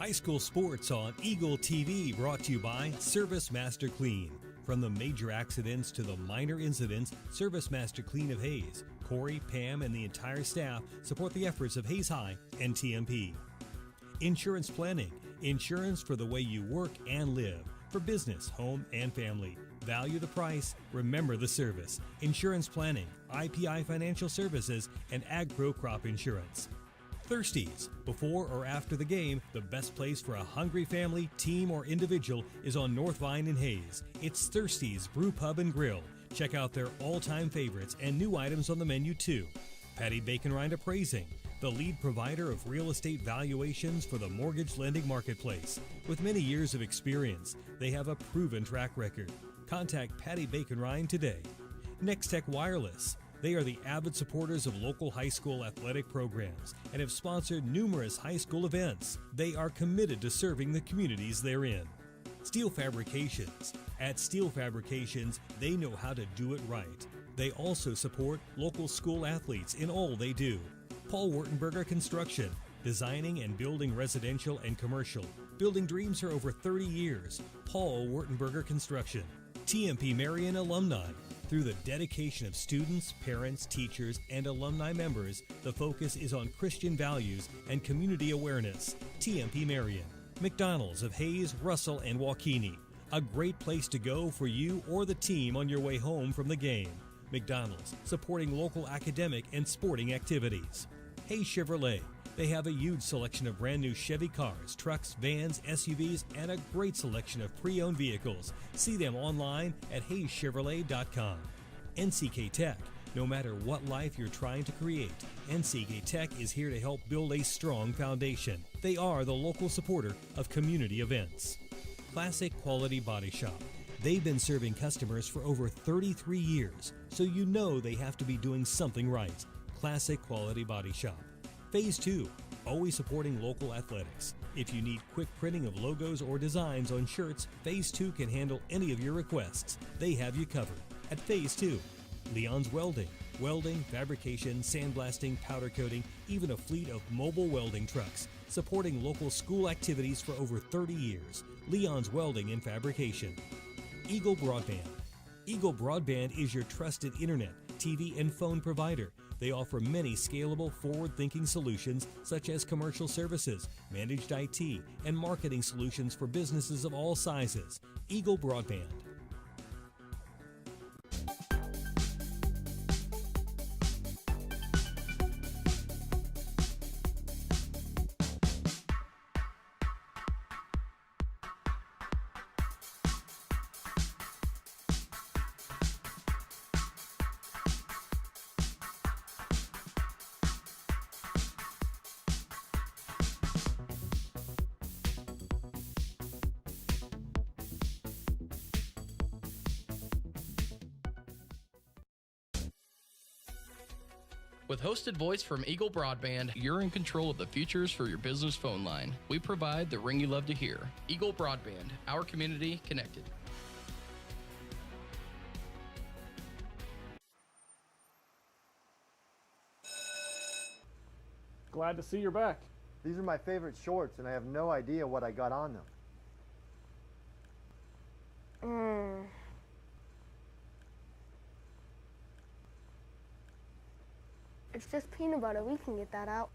High school sports on Eagle TV brought to you by Service Master Clean. From the major accidents to the minor incidents, Service Master Clean of Hayes, Corey, Pam, and the entire staff support the efforts of Hayes High and TMP. Insurance planning, insurance for the way you work and live, for business, home, and family. Value the price, remember the service. Insurance planning, IPI Financial Services, and AgPro Crop Insurance. Thirsties. Before or after the game, the best place for a hungry family, team, or individual is on North Vine in Hayes. It's Thirsties Brew Pub and Grill. Check out their all-time favorites and new items on the menu too. Patty Bacon Rind Appraising, the lead provider of real estate valuations for the mortgage lending marketplace. With many years of experience, they have a proven track record. Contact Patty Bacon Rind today. Next Tech Wireless. They are the avid supporters of local high school athletic programs and have sponsored numerous high school events. They are committed to serving the communities they're in. Steel Fabrications. At Steel Fabrications, they know how to do it right. They also support local school athletes in all they do. Paul Wurtenberger Construction. Designing and building residential and commercial. Building dreams for over 30 years. Paul Wurtenberger Construction. TMP Marion Alumni. Through the dedication of students, parents, teachers, and alumni members, the focus is on Christian values and community awareness. TMP Marion. McDonald's of Hayes, Russell, and Waukene. A great place to go for you or the team on your way home from the game. McDonald's, supporting local academic and sporting activities. Hayes Chevrolet. They have a huge selection of brand new Chevy cars, trucks, vans, SUVs, and a great selection of pre-owned vehicles. See them online at HayesChevrolet.com. NCK Tech. No matter what life you're trying to create, NCK Tech is here to help build a strong foundation. They are the local supporter of community events. Classic Quality Body Shop. They've been serving customers for over 33 years, so you know they have to be doing something right. Classic Quality Body Shop. Phase 2, always supporting local athletics. If you need quick printing of logos or designs on shirts, Phase 2 can handle any of your requests. They have you covered. At Phase 2, Leon's Welding. Welding, fabrication, sandblasting, powder coating, even a fleet of mobile welding trucks. Supporting local school activities for over 30 years. Leon's Welding and Fabrication. Eagle Broadband. Eagle Broadband is your trusted internet, TV, and phone provider. They offer many scalable, forward-thinking solutions such as commercial services, managed IT, and marketing solutions for businesses of all sizes. Eagle Broadband. With hosted voice from Eagle Broadband, you're in control of the features for your business phone line. We provide the ring you love to hear. Eagle Broadband, our community connected. Glad to see you're back. These are my favorite shorts, and I have no idea what I got on them. It's just peanut butter. We can get that out.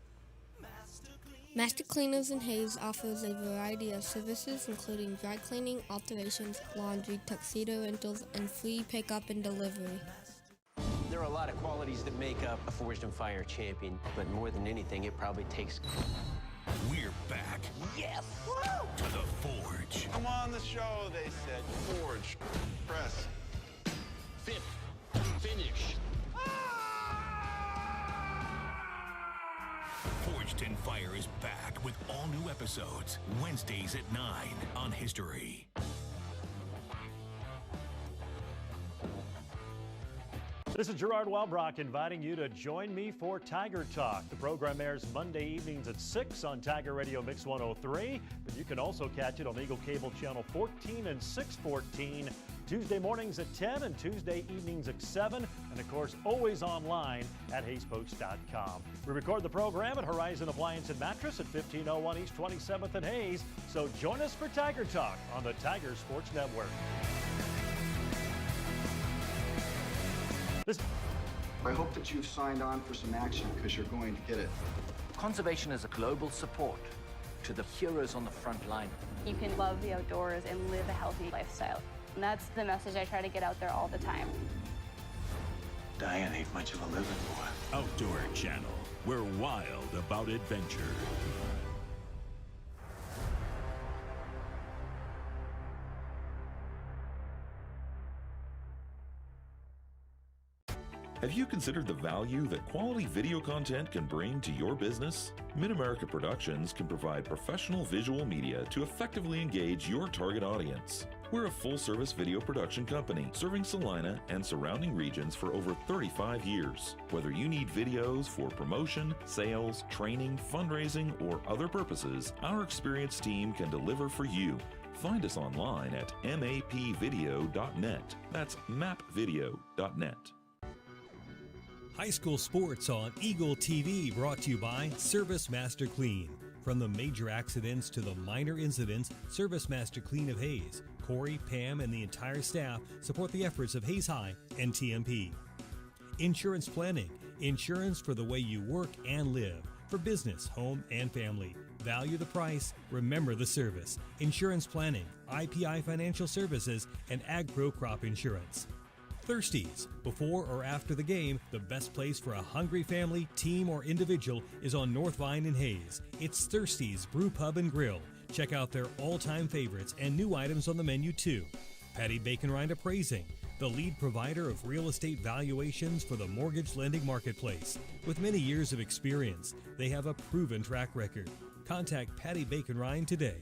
Master Cleaners in Hayes offers a variety of services including dry cleaning, alterations, laundry, tuxedo rentals, and free pickup and delivery. There are a lot of qualities that make up a Forged in Fire champion, but more than anything, it probably takes... We're back. Yes! Woo! To the Forge. Come on the show, they said. Forge. Press. Fifth. Finish. Forged in Fire is back with all new episodes, Wednesdays at 9 on History. This is Gerard Walbrock inviting you to join me for Tiger Talk. The program airs Monday evenings at 6 on Tiger Radio Mix 103, but you can also catch it on Eagle Cable Channel 14 and 614, Tuesday mornings at 10 and Tuesday evenings at 7, and of course always online at HaysPost.com. We record the program at Horizon Appliance and Mattress at 1501 East 27th and Hayes, so join us for Tiger Talk on the Tiger Sports Network. I hope that you've signed on for some action because you're going to get it. Conservation is a global support to the heroes on the front line. You can love the outdoors and live a healthy lifestyle. And that's the message I try to get out there all the time. Diane ain't much of a living boy. Outdoor Channel. We're wild about adventure. Have you considered the value that quality video content can bring to your business? Mid-America Productions can provide professional visual media to effectively engage your target audience. We're a full-service video production company serving Salina and surrounding regions for over 35 years. Whether you need videos for promotion, sales, training, fundraising, or other purposes, our experienced team can deliver for you. Find us online at mapvideo.net. That's mapvideo.net. High school sports on Eagle TV, brought to you by Service Master Clean. From the major accidents to the minor incidents, Service Master Clean of Hayes, Corey, Pam, and the entire staff support the efforts of Hayes High and TMP. Insurance planning, insurance for the way you work and live, for business, home, and family. Value the price, remember the service. Insurance planning, IPI Financial Services, and AgPro Crop Insurance. Thirsties. Before or after the game, the best place for a hungry family, team, or individual is on North Vine in Hayes. It's Thirsties Brew Pub and Grill. Check out their all-time favorites and new items on the menu too. Patty Bacon Rind Appraising, the lead provider of real estate valuations for the mortgage lending marketplace. With many years of experience, they have a proven track record. Contact Patty Bacon Rind today.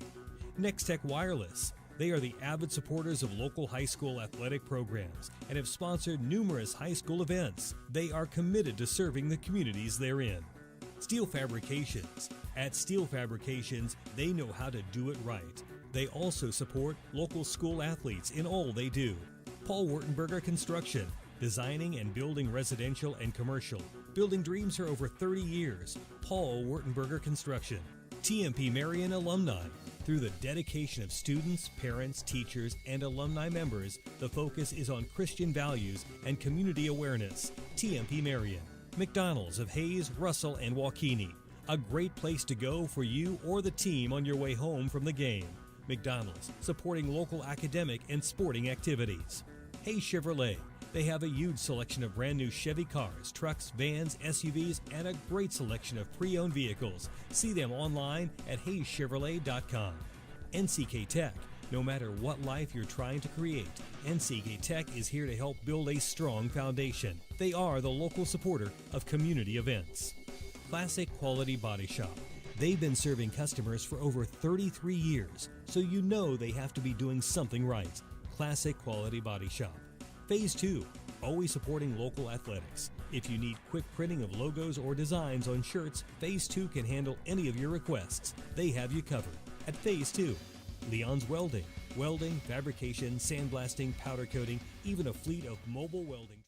Next Tech Wireless. They are the avid supporters of local high school athletic programs and have sponsored numerous high school events. They are committed to serving the communities they're in. Steel Fabrications. At Steel Fabrications, they know how to do it right. They also support local school athletes in all they do. Paul Wurtenberger Construction. Designing and building residential and commercial. Building dreams for over 30 years. Paul Wurtenberger Construction. TMP Marion Alumni. Through the dedication of students, parents, teachers, and alumni members, the focus is on Christian values and community awareness. TMP Marion. McDonald's of Hayes, Russell, and Waukene. A great place to go for you or the team on your way home from the game. McDonald's, supporting local academic and sporting activities. Hayes Chevrolet. They have a huge selection of brand new Chevy cars, trucks, vans, SUVs, and a great selection of pre-owned vehicles. See them online at hayschevrolet.com. NCK Tech. No matter what life you're trying to create, NCK Tech is here to help build a strong foundation. They are the local supporter of community events. Classic Quality Body Shop. They've been serving customers for over 33 years, so you know they have to be doing something right. Classic Quality Body Shop. Phase 2, always supporting local athletics. If you need quick printing of logos or designs on shirts, Phase 2 can handle any of your requests. They have you covered. At Phase 2, Leon's Welding. Welding, fabrication, sandblasting, powder coating, even a fleet of mobile welding.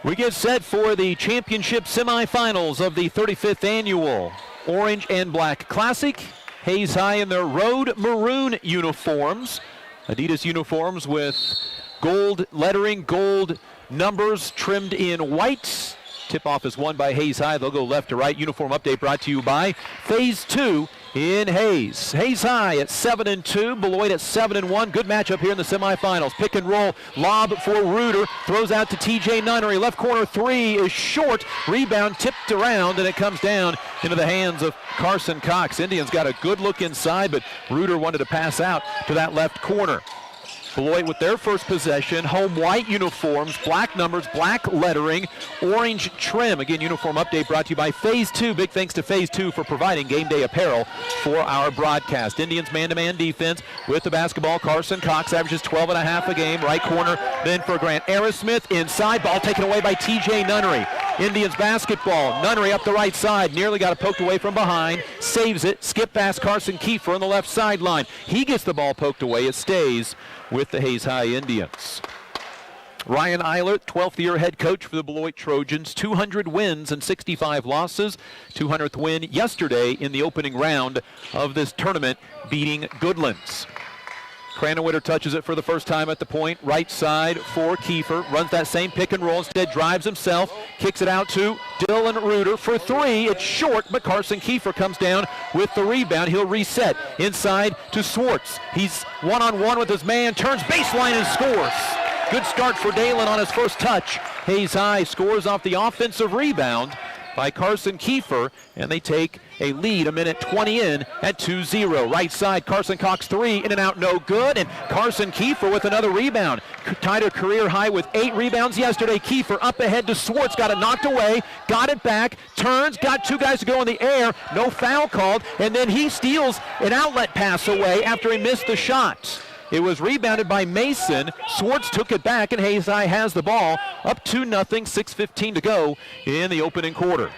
We get set for the championship semifinals of the 35th annual Orange and Black Classic. Hayes High in their road maroon uniforms. Adidas uniforms with gold lettering, gold numbers trimmed in white. Tip-off is won by Hayes High. They'll go left to right. Uniform update brought to you by Phase 2 in Hayes. Hayes High at 7-2, Beloit at 7-1. Good matchup here in the semifinals. Pick and roll, lob for Reuter. Throws out to TJ Nunnery. Left corner three is short. Rebound tipped around, and it comes down into the hands of Carson Cox. Indians got a good look inside, but Reuter wanted to pass out to that left corner. Beloit with their first possession, home white uniforms, black numbers, black lettering, orange trim. Again, uniform update brought to you by Phase 2. Big thanks to Phase 2 for providing game day apparel for our broadcast. Indians man-to-man defense with the basketball. Carson Cox averages 12.5 a game. Right corner then for Grant Aerosmith. Inside, ball taken away by TJ Nunnery. Indians basketball. Nunnery up the right side. Nearly got it poked away from behind. Saves it. Skip past Carson Kiefer on the left sideline. He gets the ball poked away. It stays with the Hayes High Indians. Ryan Eilert, 12th year head coach for the Beloit Trojans, 200 wins and 65 losses. 200th win yesterday in the opening round of this tournament, beating Goodlands. Cranwitter touches it for the first time at the point. Right side for Kiefer. Runs that same pick and roll. Instead drives himself. Kicks it out to Dylan Reuter for three. It's short, but Carson Kiefer comes down with the rebound. He'll reset. Inside to Swartz. He's one-on-one with his man. Turns baseline and scores. Good start for Dalen on his first touch. Hayes High scores off the offensive rebound by Carson Kiefer, and they take a lead a minute 20 in at 2-0. Right side, Carson Cox three, in and out, no good, and Carson Kiefer with another rebound. Tied a career high with 8 rebounds yesterday. Kiefer up ahead to Swartz, got it knocked away, got it back, turns, got 2 guys to go in the air, no foul called, and then he steals an outlet pass away after he missed the shot. It was rebounded by Mason. Swartz took it back, and Hayes High has the ball. Up 2-0, 6:15 to go in the opening quarter.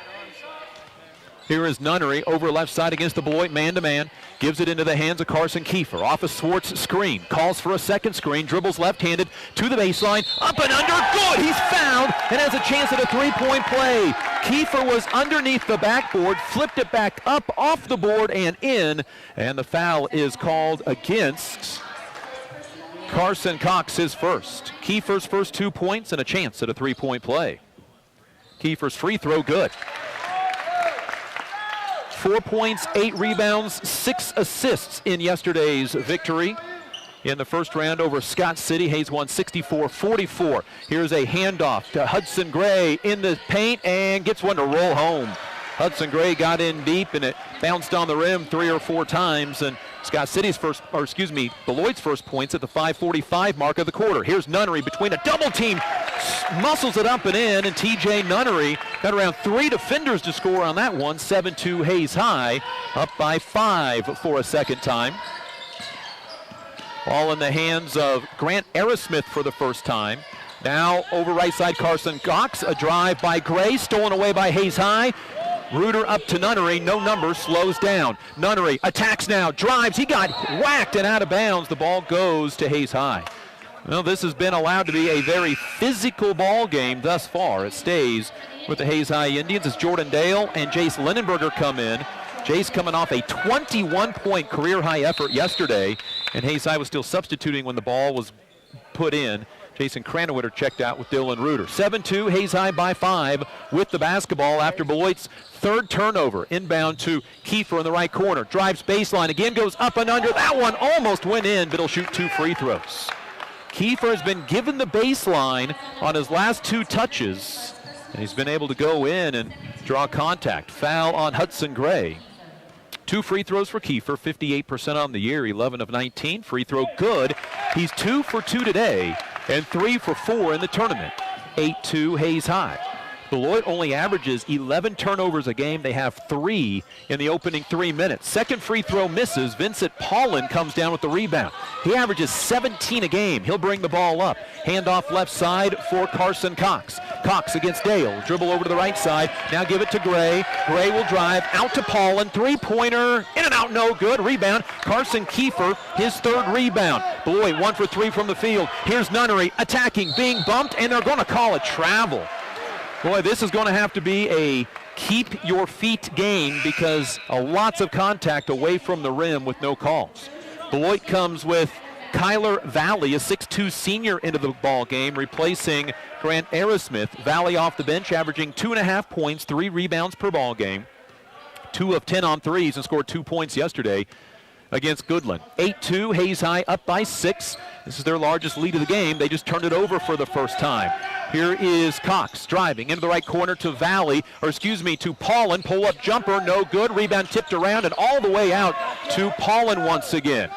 Here is Nunnery over left side against the Beloit man-to-man. Gives it into the hands of Carson Kiefer. Off a Swartz screen. Calls for a second screen. Dribbles left-handed to the baseline. Up and under. Good! He's fouled and has a chance at a three-point play. Kiefer was underneath the backboard. Flipped it back up off the board and in. And the foul is called against Carson Cox, his first. Kiefer's first 2 points and a chance at a three-point play. Kiefer's free throw good. 4 points, 8 rebounds, 6 assists in yesterday's victory. In the first round over Scott City, Hayes won 64-44. Here's a handoff to Hudson Gray in the paint and gets one to roll home. Hudson Gray got in deep and it bounced on the rim 3 or 4 times, and Scott City's Beloit's first points at the 5:45 mark of the quarter. Here's Nunnery between a double team, muscles it up and in, and TJ Nunnery got around 3 defenders to score on that one. 7-2 Hayes High, up by 5 for a second time. Ball in the hands of Grant Aerosmith for the first time. Now over right side, Carson Cox, a drive by Gray, stolen away by Hayes High. Reuter up to Nunnery, no number, slows down. Nunnery attacks now, drives, he got whacked and out of bounds. The ball goes to Hayes High. Well, this has been allowed to be a very physical ball game thus far. It stays with the Hayes High Indians as Jordan Dale and Jace Lindenberger come in. Jace coming off a 21-point career-high effort yesterday, and Hayes High was still substituting when the ball was put in. Jason Cranwitter checked out with Dylan Reuter. 7-2, Hayes High by 5 with the basketball after Beloit's third turnover. Inbound to Kiefer in the right corner. Drives baseline, again goes up and under. That one almost went in, but he'll shoot 2 free throws. Kiefer has been given the baseline on his last 2 touches, and he's been able to go in and draw contact. Foul on Hudson Gray. 2 free throws for Kiefer, 58% on the year, 11 of 19. Free throw good. He's 2 for 2 today and 3 for 4 in the tournament. 8-2 Hayes High. Beloit only averages 11 turnovers a game. They have 3 in the opening 3 minutes. Second free throw misses. Vincent Paulin comes down with the rebound. He averages 17 a game. He'll bring the ball up. Handoff left side for Carson Cox. Cox against Dale. Dribble over to the right side. Now give it to Gray. Gray will drive out to Paulin. Three-pointer. In and out, no good. Rebound. Carson Kiefer, his 3rd rebound. Beloit 1 for 3 from the field. Here's Nunnery attacking, being bumped, and they're going to call it travel. Boy, this is going to have to be a keep your feet game because lots of contact away from the rim with no calls. Beloit comes with Kyler Valley, a 6'2 senior, into the ball game, replacing Grant Aerosmith. Valley off the bench, averaging 2.5 points, 3 rebounds per ball game, 2 of 10 on threes, and scored 2 points yesterday against Goodland. 8-2, Hayes High up by 6. This is their largest lead of the game. They just turned it over for the first time. Here is Cox driving into the right corner to to Paulin. Pull-up jumper, no good. Rebound tipped around and all the way out to Paulin once again.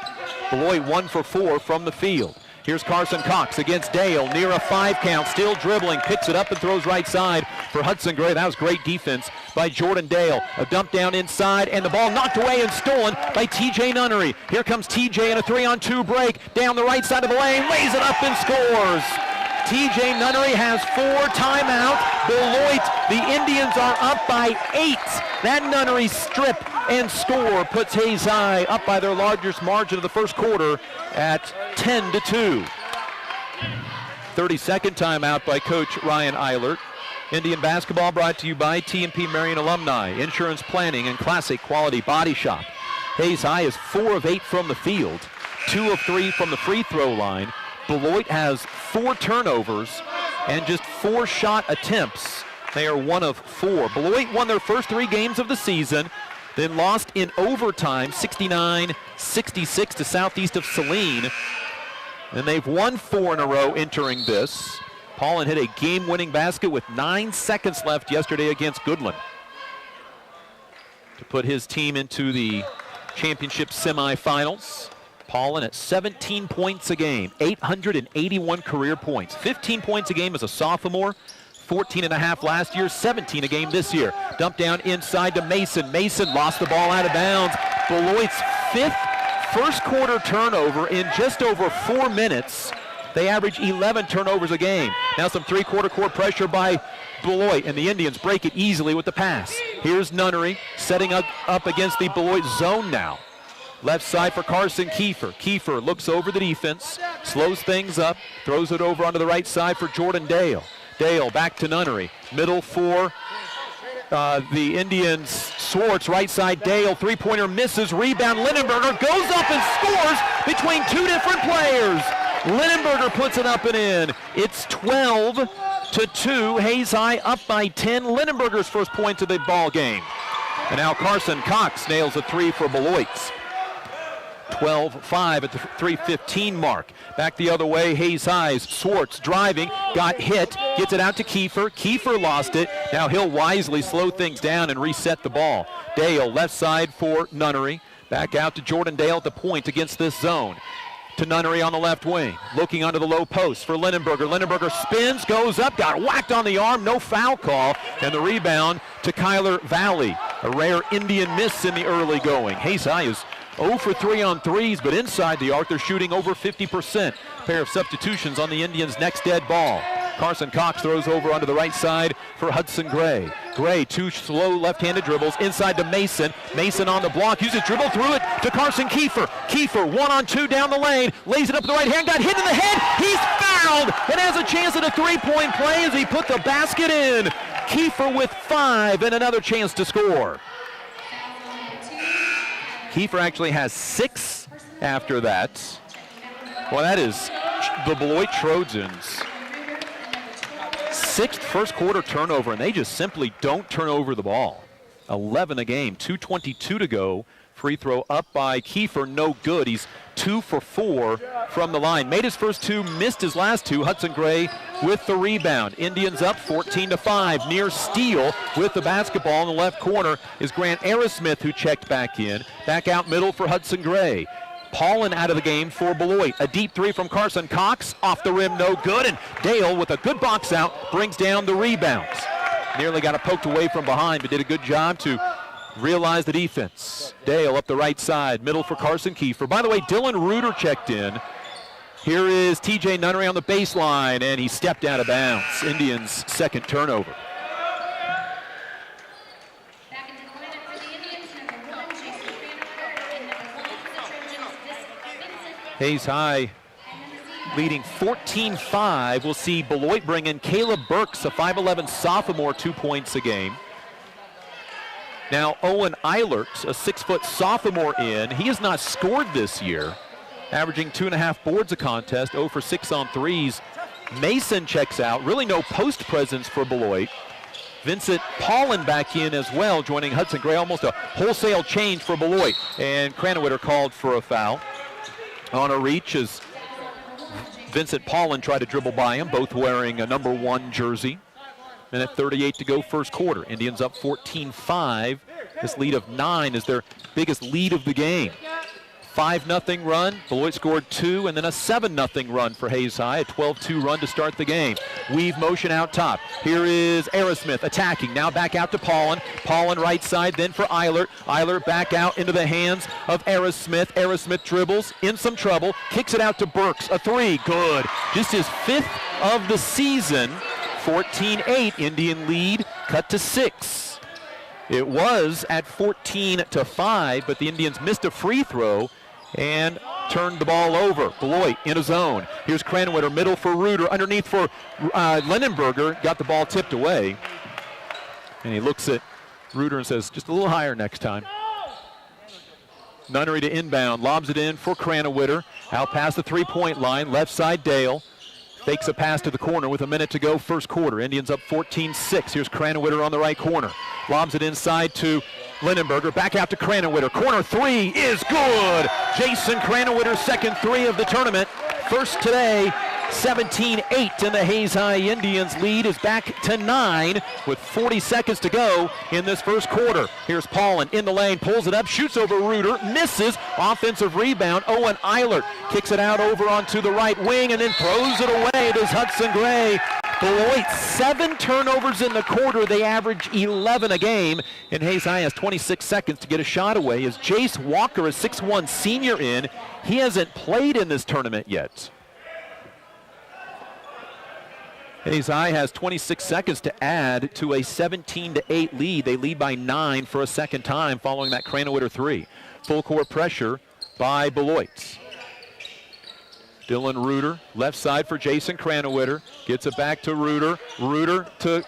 Beloit 1 for 4 from the field. Here's Carson Cox against Dale, near a 5 count, still dribbling, picks it up and throws right side for Hudson Gray. That was great defense by Jordan Dale. A dump down inside, and the ball knocked away and stolen by TJ Nunnery. Here comes TJ in a 3-on-2 break, down the right side of the lane, lays it up and scores. TJ Nunnery has 4 timeouts. Beloit, the Indians are up by 8. That Nunnery strip and score puts Hayes High up by their largest margin of the first quarter at 10-2. 32nd timeout by Coach Ryan Eilert. Indian basketball brought to you by T&P Marion Alumni, Insurance Planning, and Classic Quality Body Shop. Hayes High is 4 of 8 from the field, 2 of 3 from the free throw line. Beloit has 4 turnovers and just 4 shot attempts. They are 1 of 4. Beloit won their first 3 games of the season, then lost in overtime 69-66 to Southeast of Saline. And they've won 4 in a row entering this. Paulin hit a game-winning basket with 9 seconds left yesterday against Goodland to put his team into the championship semifinals. Paulin at 17 points a game, 881 career points. 15 points a game as a sophomore, 14.5 last year, 17 a game this year. Dump down inside to Mason. Mason lost the ball out of bounds. Beloit's 5th first quarter turnover in just over 4 minutes. They average 11 turnovers a game. Now some 3-quarter court pressure by Beloit, and the Indians break it easily with the pass. Here's Nunnery setting up against the Beloit zone now. Left side for Carson Kiefer. Kiefer looks over the defense, slows things up, throws it over onto the right side for Jordan Dale. Dale back to Nunnery. Middle for the Indians. Swartz, right side, Dale. 3-pointer misses. Rebound. Lindenberger goes up and scores between 2 different players. Lindenberger puts it up and in. It's 12-2. Hayes High up by 10. Lindenberger's first point of the ball game. And now Carson Cox nails a 3 for Beloit. 12-5 at the 3:15 mark. Back the other way, Hayes High's Swartz driving, got hit, gets it out to Kiefer. Kiefer lost it. Now he'll wisely slow things down and reset the ball. Dale, left side for Nunnery. Back out to Jordan Dale at the point against this zone. To Nunnery on the left wing, looking under the low post for Lindenberger. Lindenberger spins, goes up, got whacked on the arm, no foul call, and the rebound to Kyler Valley. A rare Indian miss in the early going. Hayes High is 0 for 3 on threes, but inside the arc, they're shooting over 50%. Pair of substitutions on the Indians' next dead ball. Carson Cox throws over onto the right side for Hudson Gray. Gray, 2 slow left-handed dribbles inside to Mason. Mason on the block, uses dribble, threw it to Carson Kiefer. Kiefer, 1-on-2 down the lane, lays it up with the right hand, got hit in the head. He's fouled and has a chance at a 3-point play as he put the basket in. Kiefer with 5 and another chance to score. Kiefer actually has 6 after that. Well, that is the Beloit Trojans' 6th first quarter turnover, and they just simply don't turn over the ball. 11 a game, 2:22 to go. Free throw up by Kiefer, no good. He's 2 for 4 from the line. Made his first 2, missed his last 2. Hudson Gray with the rebound. Indians up 14-5. Near steal with the basketball in the left corner is Grant Aerosmith, who checked back in. Back out middle for Hudson Gray. Paulin out of the game for Beloit. A deep 3 from Carson Cox. Off the rim, no good. And Dale with a good box out brings down the rebounds. Nearly got it poked away from behind, but did a good job to realize the defense. Dale up the right side, middle for Carson Kiefer. By the way, Dylan Reuter checked in. Here is TJ Nunnery on the baseline, and he stepped out of bounds. Indians' second turnover. Hayes High leading 14-5. We'll see Beloit bring in Caleb Burks, a 5'11 sophomore, 2 points a game. Now Owen Eilert, a 6-foot sophomore in. He has not scored this year, averaging 2.5 boards a contest, 0 for 6 on threes. Mason checks out. Really no post presence for Beloit. Vincent Paulin back in as well, joining Hudson Gray. Almost a wholesale change for Beloit. And Cranwitter called for a foul on a reach as Vincent Paulin tried to dribble by him, both wearing a number 1 jersey. Minute 38 to go, first quarter. Indians up 14-5. This lead of 9 is their biggest lead of the game. 5-0 run. Beloit scored 2, and then a 7-0 run for Hayes High, a 12-2 run to start the game. Weave motion out top. Here is Aerosmith attacking. Now back out to Paulin. Paulin right side, then for Eilert. Eilert back out into the hands of Aerosmith. Aerosmith dribbles, in some trouble, kicks it out to Burks. A 3, good. Just his 5th of the season. 14-8, Indian lead, cut to 6. It was at 14-5, but the Indians missed a free throw and turned the ball over. Beloit in a zone. Here's Cranwitter, middle for Reuter, underneath for Lenenberger, got the ball tipped away. And he looks at Reuter and says, just a little higher next time. Nunnery to inbound, lobs it in for Cranwitter, out past the three-point line, left side Dale. Fakes a pass to the corner with a minute to go, first quarter. Indians up 14-6. Here's Cranwitter on the right corner. Lobs it inside to Lindenberger. Back out to Cranwitter. Corner 3 is good. Jason Cranwitter's second 3 of the tournament. First today. 17-8, and the Hayes High Indians lead is back to 9 with 40 seconds to go in this first quarter. Here's Paulin in the lane, pulls it up, shoots over Reuter, misses. Offensive rebound. Owen Eilert kicks it out over onto the right wing and then throws it away. It is Hudson Gray. Beloit 7 turnovers in the quarter. They average 11 a game, and Hayes High has 26 seconds to get a shot away. As Jace Walker, a 6'1 senior in, he hasn't played in this tournament yet. Hayes High has 26 seconds to add to a 17-8 lead. They lead by 9 for a second time following that Cranwitter 3. Full court pressure by Beloit. Dylan Reuter, left side for Jason Cranwitter. Gets it back to Reuter. Reuter to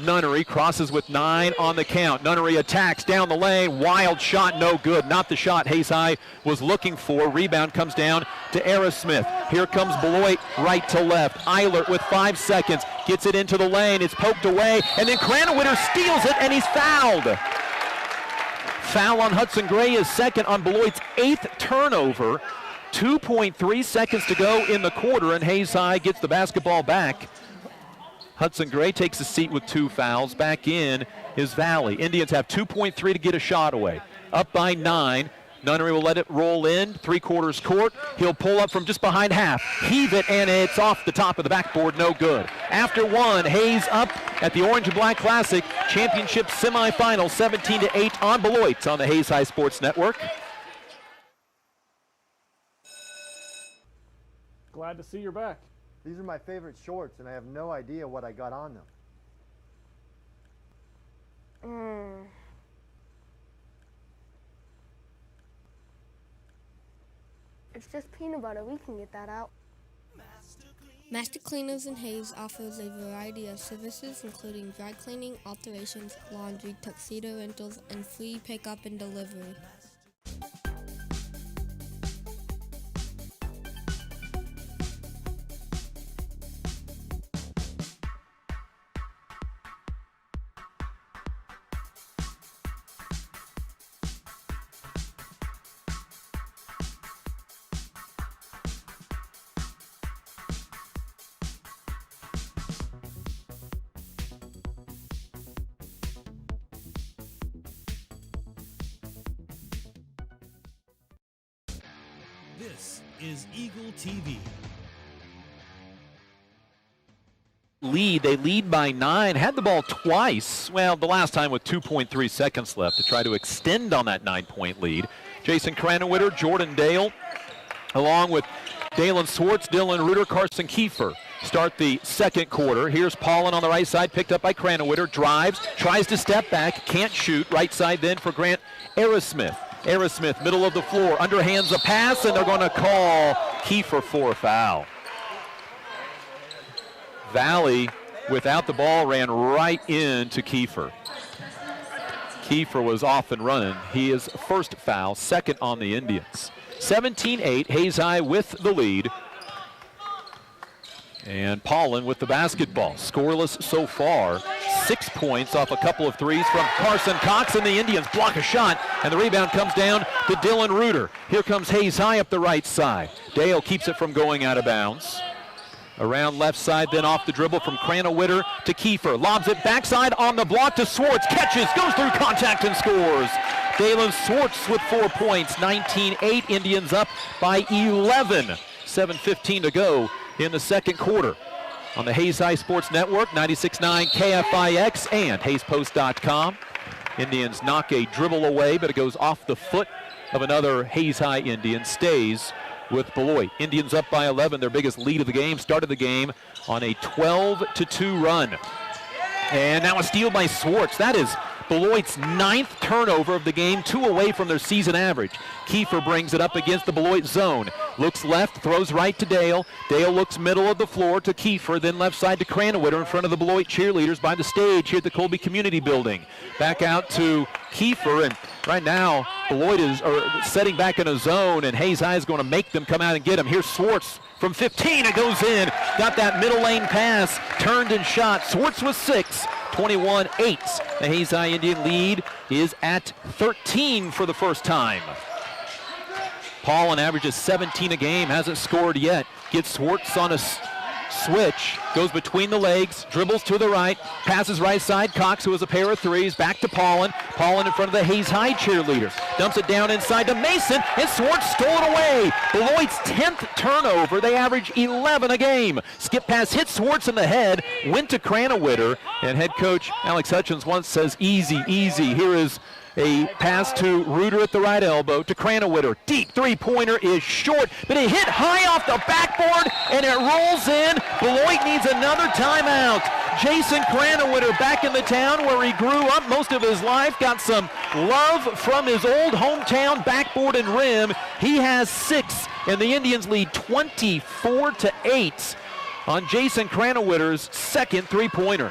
Nunnery, crosses with 9 on the count. Nunnery attacks down the lane. Wild shot, no good. Not the shot Hayes High was looking for. Rebound comes down to Aerosmith. Here comes Beloit right to left. Eilert with 5 seconds. Gets it into the lane. It's poked away. And then Cranwitter steals it, and he's fouled. Foul on Hudson Gray is second on Beloit's 8th turnover. 2.3 seconds to go in the quarter, and Hayes High gets the basketball back. Hudson Gray takes a seat with 2 fouls. Back in is Valley. Indians have 2.3 to get a shot away. Up by 9. Nunnery will let it roll in. 3/4 court. He'll pull up from just behind half. Heave it, and it's off the top of the backboard. No good. After 1, Hayes up at the Orange and Black Classic Championship semifinal, 17-8 on Beloit on the Hayes High Sports Network. Glad to see you're back. These are my favorite shorts, and I have no idea what I got on them. It's just peanut butter. We can get that out. Master Cleaners in Hayes offers a variety of services including dry cleaning, alterations, laundry, tuxedo rentals, and free pickup and delivery. This is Eagle TV. They lead by 9, had the ball twice. Well, the last time with 2.3 seconds left to try to extend on that 9-point lead. Jason Cranwitter, Jordan Dale, along with Dalen Swartz, Dylan Reuter, Carson Kiefer start the second quarter. Here's Paulin on the right side, picked up by Cranwitter, drives, tries to step back, can't shoot. Right side then for Grant Aerosmith. Aerosmith, middle of the floor, underhands a pass, and they're going to call Kiefer for a foul. Valley, without the ball, ran right into Kiefer. Kiefer was off and running. He is first foul, second on the Indians. 17-8, Hayes High with the lead. And Paulin with the basketball. Scoreless so far. 6 points off a couple of threes from Carson Cox, and the Indians block a shot, and the rebound comes down to Dylan Reuter. Here comes Hayes High up the right side. Dale keeps it from going out of bounds. Around left side, then off the dribble from Cranowitter to Kiefer. Lobs it backside on the block to Swartz. Catches, goes through contact and scores. Dalen Swartz with 4 points. 19-8, Indians up by 11. 7:15 to go in the second quarter. On the Hayes High Sports Network, 96.9 KFIX and HayesPost.com. Indians knock a dribble away, but it goes off the foot of another Hayes High Indian. Stays with Beloit. Indians up by 11, their biggest lead of the game. Started the game on a 12-2 run. And now a steal by Swartz. That is Beloit's 9th turnover of the game, 2 away from their season average. Kiefer brings it up against the Beloit zone. Looks left, throws right to Dale. Dale looks middle of the floor to Kiefer, then left side to Cranowitter in front of the Beloit cheerleaders by the stage here at the Colby Community Building. Back out to Kiefer, and right now Beloit is setting back in a zone, and Hayes High is going to make them come out and get him. Here's Swartz from 15, it goes in. Got that middle lane pass, turned and shot. Swartz with 6. 21-8. The Hayes High Indian lead is at 13 for the first time. Paulin averages 17 a game, hasn't scored yet. Gets Swartz on a switch, goes between the legs, dribbles to the right, passes right side. Cox, who has a pair of threes, back to Paulin. Paulin in front of the Hayes High cheerleaders. Dumps it down inside to Mason, and Swartz stole it away. Beloit's 10th turnover. They average 11 a game. Skip pass hit Swartz in the head, went to Cranowitter, and head coach Alex Hutchins once says, easy, easy. Here is a pass to Reuter at the right elbow to Cranowitter. Deep three-pointer is short, but it hit high off the backboard, and it rolls in. Beloit needs another timeout. Jason Cranowitter back in the town where he grew up most of his life, got some love from his old hometown backboard and rim. He has 6, and the Indians lead 24-8 on Jason Cranowitter's second three-pointer.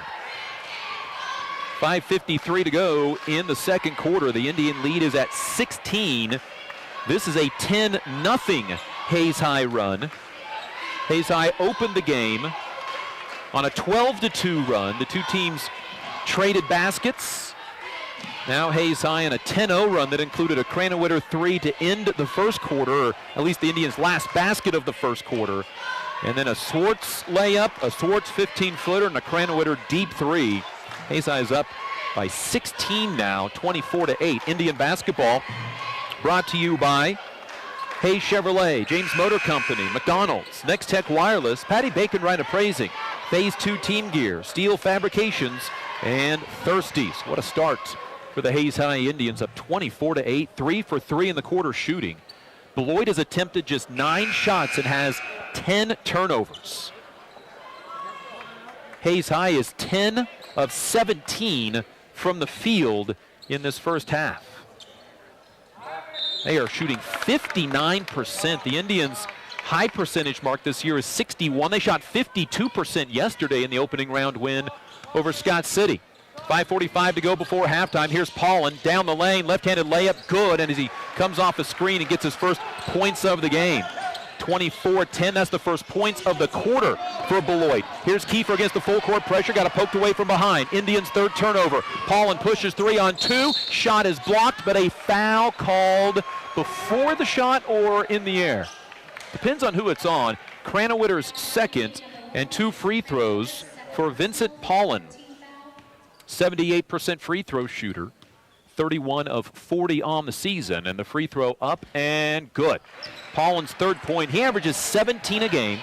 5:53 to go in the second quarter. The Indian lead is at 16. This is a 10-0 Hayes High run. Hayes High opened the game on a 12-2 run. The two teams traded baskets. Now Hayes High in a 10-0 run that included a Cranowitter 3 to end the first quarter, or at least the Indians' last basket of the first quarter. And then a Swartz layup, a Swartz 15-footer, and a Cranowitter deep 3. Hayes High is up by 16 now, 24-8. Indian basketball brought to you by Hayes Chevrolet, James Motor Company, McDonald's, Next Tech Wireless, Patty Bacon Right Appraising, Phase 2 Team Gear, Steel Fabrications, and Thirsties. What a start for the Hayes High Indians, up 24-8, 3 for 3 in the quarter shooting. Beloit has attempted just 9 shots and has 10 turnovers. Hayes High is 10 of 17 from the field in this first half. They are shooting 59%. The Indians' high percentage mark this year is 61. They shot 52% yesterday in the opening round win over Scott City. 5:45 to go before halftime. Here's Paulin down the lane, left-handed layup, good, and as he comes off a screen and gets his first points of the game. 24-10, that's the first points of the quarter for Beloit. Here's Kiefer against the full court pressure, got it poked away from behind. Indians' third turnover. Paulin pushes 3 on 2, shot is blocked, but a foul called before the shot or in the air. Depends on who it's on. Cranowitter's second, and 2 free throws for Vincent Paulin. 78% free throw shooter, 31 of 40 on the season, and the free throw up and good. Paulin's third point, he averages 17 a game.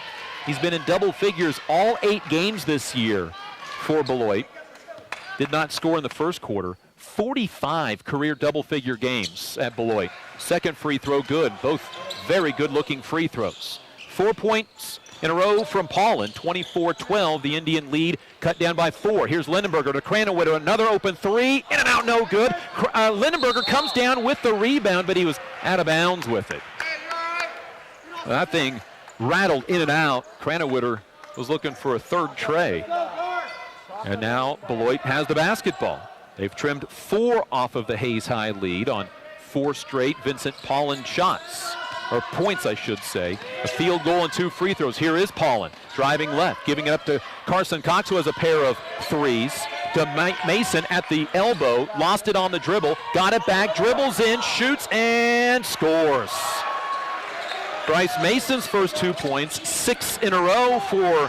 He's been in double figures all 8 games this year for Beloit. Did not score in the first quarter. 45 career double-figure games at Beloit. Second free throw good, both very good-looking free throws. 4 points in a row from Paulin, 24-12. The Indian lead cut down by 4. Here's Lindenberger to Cranowitter, another open 3, in and out, no good. Lindenberger comes down with the rebound, but he was out of bounds with it. That thing rattled in and out. Cranowitter was looking for a third tray. And now Beloit has the basketball. They've trimmed 4 off of the Hayes High lead on 4 straight Vincent Paulin shots, or points, I should say. A field goal and 2 free throws. Here is Paulin, driving left, giving it up to Carson Cox, who has a pair of threes. To Mason at the elbow, lost it on the dribble, got it back, dribbles in, shoots, and scores. Bryce Mason's first 2 points, 6 in a row for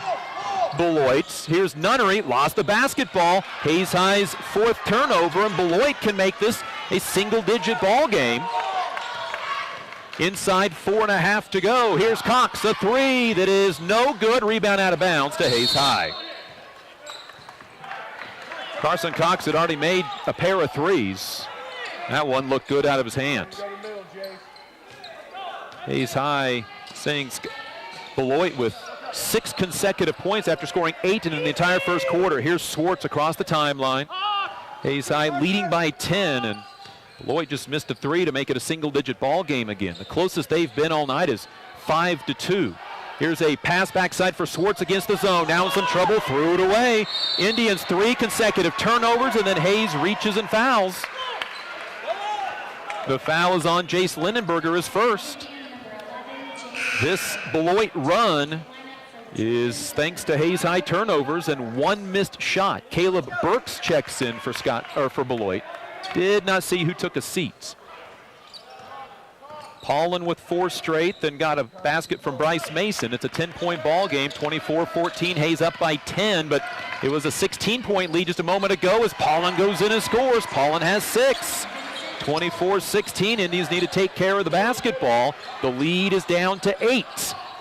Beloit. Here's Nunnery, lost the basketball. Hayes High's 4th turnover, and Beloit can make this a single-digit ball game. Inside 4.5 to go. Here's Cox, a 3 that is no good. Rebound out of bounds to Hayes High. Carson Cox had already made a pair of threes. That one looked good out of his hand. Hayes High saying Beloit with 6 consecutive points after scoring 8 in the entire first quarter. Here's Swartz across the timeline. Hayes High leading by 10, and Beloit just missed a 3 to make it a single-digit ball game again. The closest they've been all night is 5-2. Here's a pass backside for Swartz against the zone. Now in some trouble, threw it away. Indians 3 consecutive turnovers, and then Hayes reaches and fouls. The foul is on Jace Lindenberger, his first. This Beloit run is thanks to Hayes High turnovers and 1 missed shot. Caleb Burks checks in for Beloit. Did not see who took a seat. Paulin with 4 straight, then got a basket from Bryce Mason. It's a 10-point ball game, 24-14. Hayes up by 10, but it was a 16-point lead just a moment ago as Paulin goes in and scores. Paulin has 6. 24-16. Indians need to take care of the basketball. The lead is down to 8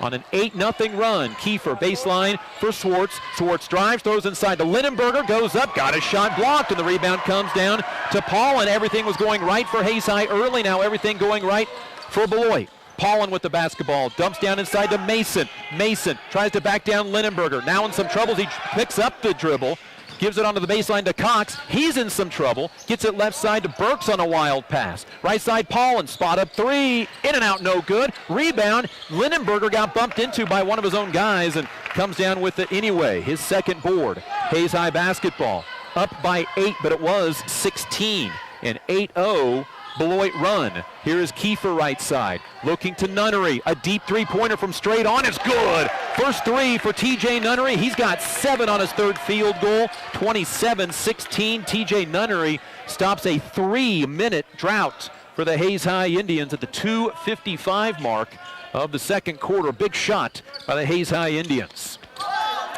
on an 8-0 run. Kiefer baseline for Swartz. Swartz drives, throws inside to Lindenberger, goes up, got a shot blocked, and the rebound comes down to Paulin. Everything was going right for Hayes High early. Now everything going right for Beloit. Paulin with the basketball, dumps down inside to Mason. Mason tries to back down Lindenberger. Now in some troubles, he picks up the dribble, gives it onto the baseline to Cox. He's in some trouble. Gets it left side to Burks on a wild pass. Right side, Paulin, spot up 3. In and out, no good. Rebound. Lindenberger got bumped into by one of his own guys and comes down with it anyway. His second board. Hayes High basketball. Up by 8, but it was 16. An 8-0 Beloit run. Here is Kiefer right side. Looking to Nunnery. A deep 3-pointer from straight on is good. First 3 for TJ Nunnery. He's got 7 on his 3rd field goal. 27-16. TJ Nunnery stops a 3-minute drought for the Hayes High Indians at the 2:55 mark of the second quarter. Big shot by the Hayes High Indians.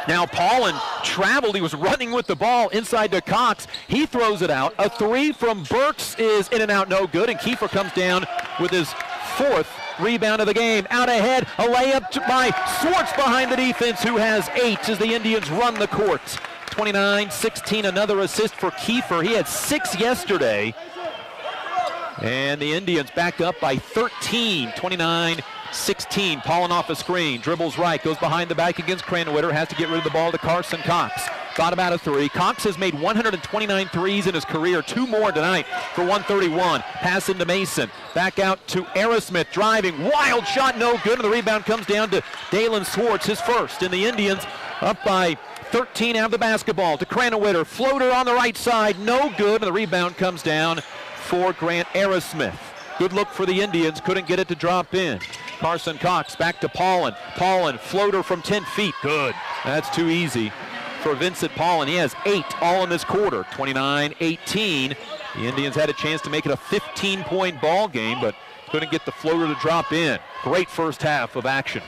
Now Paulin traveled. He was running with the ball inside to Cox. He throws it out. A 3 from Burks is in and out, no good. And Kiefer comes down with his 4th rebound of the game. Out ahead, a layup by Swartz behind the defense, who has 8 as the Indians run the court. 29-16, another assist for Kiefer. He had 6 yesterday. And the Indians back up by 13, 29-16. Paulin off a screen, dribbles right, goes behind the back against Cranwitter, has to get rid of the ball to Carson Cox. Thought about a 3. Cox has made 129 threes in his career, 2 more tonight for 131. Pass into Mason, back out to Aerosmith, driving, wild shot, no good, and the rebound comes down to Dalen Swartz, his first, and the Indians up by 13 out of the basketball to Cranwitter, floater on the right side, no good, and the rebound comes down for Grant Aerosmith. Good look for the Indians, couldn't get it to drop in. Carson Cox back to Paulin. Paulin, floater from 10 feet. Good. That's too easy for Vincent Paulin. He has 8 all in this quarter. 29-18. The Indians had a chance to make it a 15-point ball game, but couldn't get the floater to drop in. Great first half of action.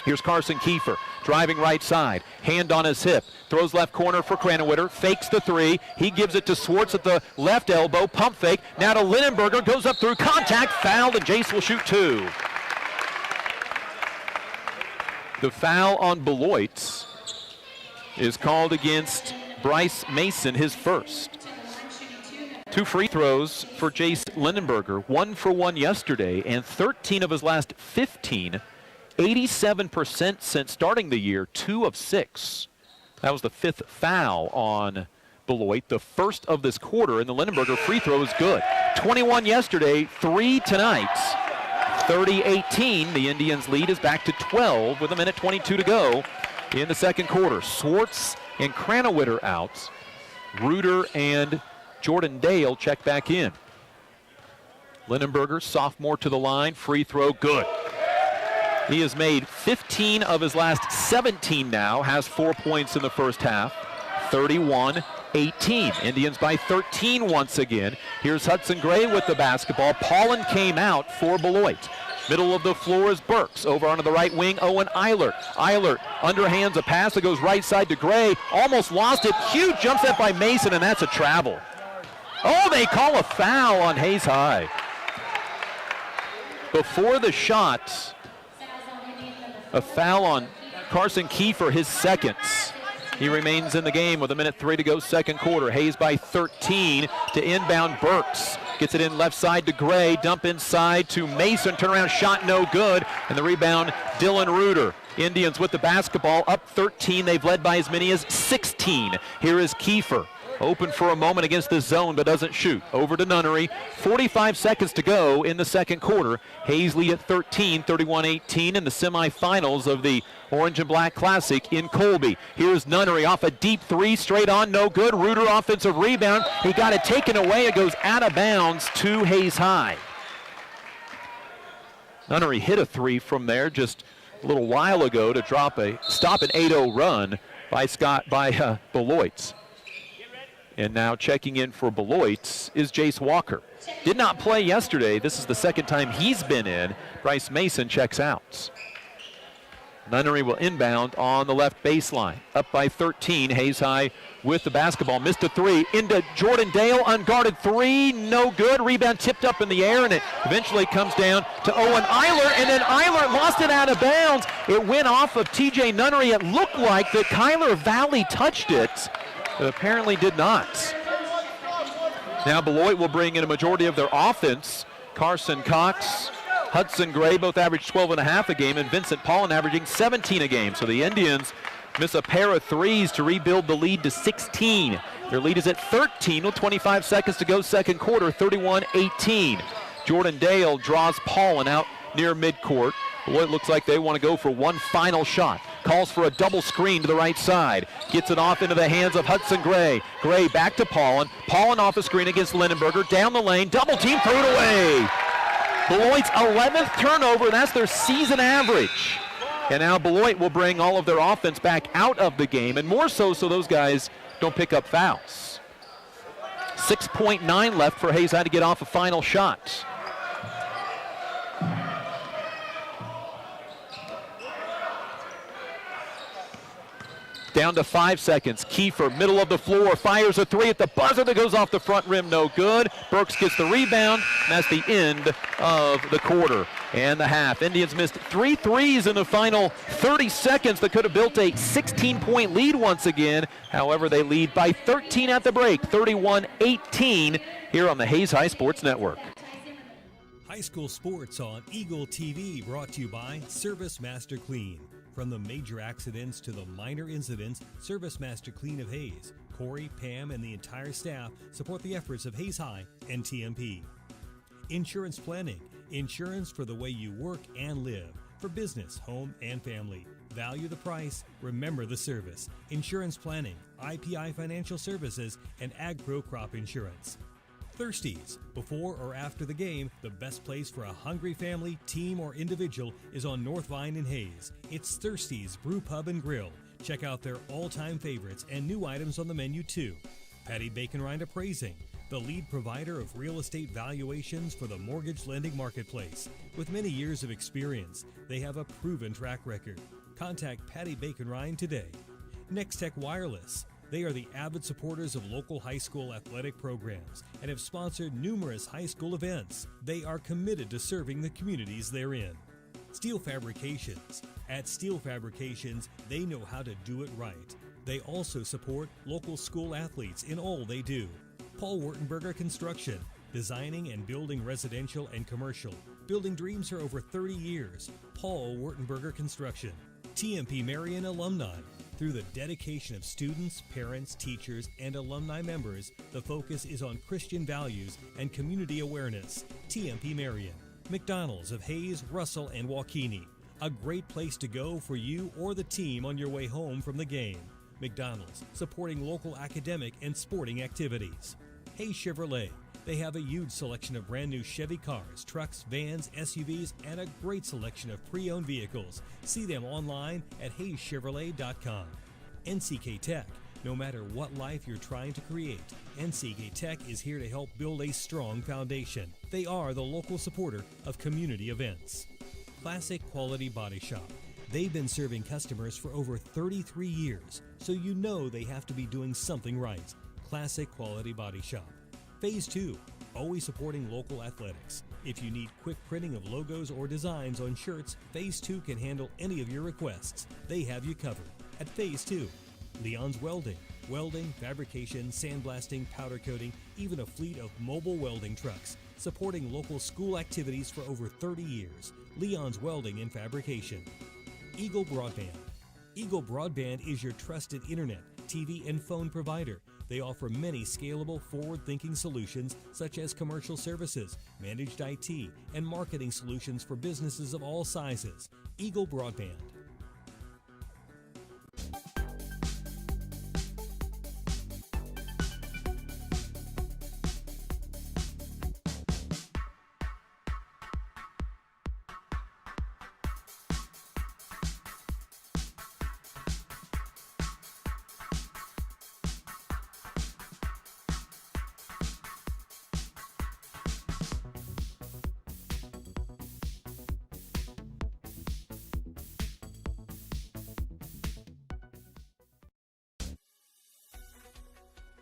Here's Carson Kiefer, driving right side, hand on his hip, throws left corner for Cranwitter, fakes the 3, he gives it to Swartz at the left elbow, pump fake, now to Lindenberger, goes up through contact, fouled, and Jace will shoot 2. The foul on Beloit is called against Bryce Mason, his first. 2 free throws for Jace Lindenberger, 1 for 1 yesterday, and 13 of his last 15. 87% since starting the year, 2 of 6. That was the 5th foul on Beloit, the first of this quarter, and the Lindenberger free throw is good. 21 yesterday, 3 tonight. 30-18, the Indians lead is back to 12 with 1:22 to go in the second quarter. Swartz and Cranowitter out. Reuter and Jordan Dale check back in. Lindenberger, sophomore, to the line. Free throw, good. He has made 15 of his last 17 now, has 4 points in the first half. 31-18. Indians by 13 once again. Here's Hudson Gray with the basketball. Paulin came out for Beloit. Middle of the floor is Burks. Over onto the right wing, Owen Eilert. Eilert underhands a pass that goes right side to Gray. Almost lost it. Huge jump set by Mason, and that's a travel. Oh, they call a foul on Hayes High. Before the shot, a foul on Carson Kiefer, his second. He remains in the game with 1:03 to go, second quarter. Hayes by 13 to inbound Burks. Gets it in left side to Gray, dump inside to Mason, turnaround shot no good, and the rebound Dylan Reuter. Indians with the basketball up 13. They've led by as many as 16. Here is Kiefer. Open for a moment against the zone, but doesn't shoot. Over to Nunnery. 45 seconds to go in the second quarter. Hayes lead at 13, 31-18 in the semifinals of the Orange and Black Classic in Colby. Here's Nunnery off a deep three, straight on, no good. Reuter offensive rebound. He got it taken away. It goes out of bounds to Hayes High. Nunnery hit a three from there just a little while ago to stop an 8-0 run by Beloit. And now checking in for Beloit is Jace Walker. Did not play yesterday. This is the second time he's been in. Bryce Mason checks out. Nunnery will inbound on the left baseline. Up by 13. Hayes High with the basketball. Missed a three. Into Jordan Dale. Unguarded three. No good. Rebound tipped up in the air, and it eventually comes down to Owen Eilert. And then Eilert lost it out of bounds. It went off of TJ Nunnery. It looked like that Kyler Valley touched it, but apparently did not. Now Beloit will bring in a majority of their offense. Carson Cox, Hudson Gray both averaged 12.5 a game, and Vincent Paulin averaging 17 a game. So the Indians miss a pair of threes to rebuild the lead to 16. Their lead is at 13 with 25 seconds to go, second quarter, 31-18. Jordan Dale draws Paulin out near midcourt. Beloit looks like they want to go for one final shot. Calls for a double screen to the right side. Gets it off into the hands of Hudson Gray. Gray back to Paulin. Paulin off a screen against Lindenberger. Down the lane. Double team, threw it away. Beloit's 11th turnover. That's their season average. And now Beloit will bring all of their offense back out of the game, and more so those guys don't pick up fouls. 6.9 left for Hayes High to get off a final shot. Down to 5 seconds. Kiefer, middle of the floor, fires a three at the buzzer that goes off the front rim, no good. Burks gets the rebound, and that's the end of the quarter and the half. Indians missed 3 threes in the final 30 seconds that could have built a 16-point lead once again. However, they lead by 13 at the break, 31-18 here on the Hayes High Sports Network. High school sports on Eagle TV, brought to you by Service Master Clean. From the major accidents to the minor incidents, Service Master Clean of Hayes, Corey, Pam, and the entire staff support the efforts of Hayes High and TMP. Insurance planning, insurance for the way you work and live, for business, home, and family. Value the price, remember the service. Insurance planning, IPI Financial Services, and AgPro Crop Insurance. Thirsties. Before or after the game, the best place for a hungry family, team, or individual is on North Vine in Hayes. It's Thirsties Brew Pub and Grill. Check out their all-time favorites and new items on the menu too. Patty Bacon Rind Appraising, the lead provider of real estate valuations for the mortgage lending marketplace. With many years of experience, they have a proven track record. Contact Patty Bacon Rind today. Next Tech Wireless. They are the avid supporters of local high school athletic programs and have sponsored numerous high school events. They are committed to serving the communities they're in. Steel Fabrications. At Steel Fabrications, they know how to do it right. They also support local school athletes in all they do. Paul Wurtenberger Construction. Designing and building residential and commercial. Building dreams for over 30 years. Paul Wurtenberger Construction. TMP Marion Alumni. Through the dedication of students, parents, teachers, and alumni members, the focus is on Christian values and community awareness. TMP Marion. McDonald's of Hayes, Russell, and Waukene. a great place to go for you or the team on your way home from the game. McDonald's, supporting local academic and sporting activities. Hayes Chevrolet, they have a huge selection of brand new Chevy cars, trucks, vans, SUVs, and a great selection of pre-owned vehicles. See them online at hayeschevrolet.com. NCK Tech, no matter what life you're trying to create, NCK Tech is here to help build a strong foundation. They are the local supporter of community events. Classic Quality Body Shop. They've been serving customers for over 33 years, so you know they have to be doing something right. Classic Quality Body Shop. Phase 2, always supporting local athletics. If you need quick printing of logos or designs on shirts, Phase 2 can handle any of your requests. They have you covered. At Phase 2, Leon's Welding, fabrication, sandblasting, powder coating, even a fleet of mobile welding trucks, supporting local school activities for over 30 years. Leon's Welding and Fabrication. Eagle Broadband. Eagle Broadband is your trusted internet, TV, and phone provider. They offer many scalable, forward-thinking solutions such as commercial services, managed IT, and marketing solutions for businesses of all sizes. Eagle Broadband.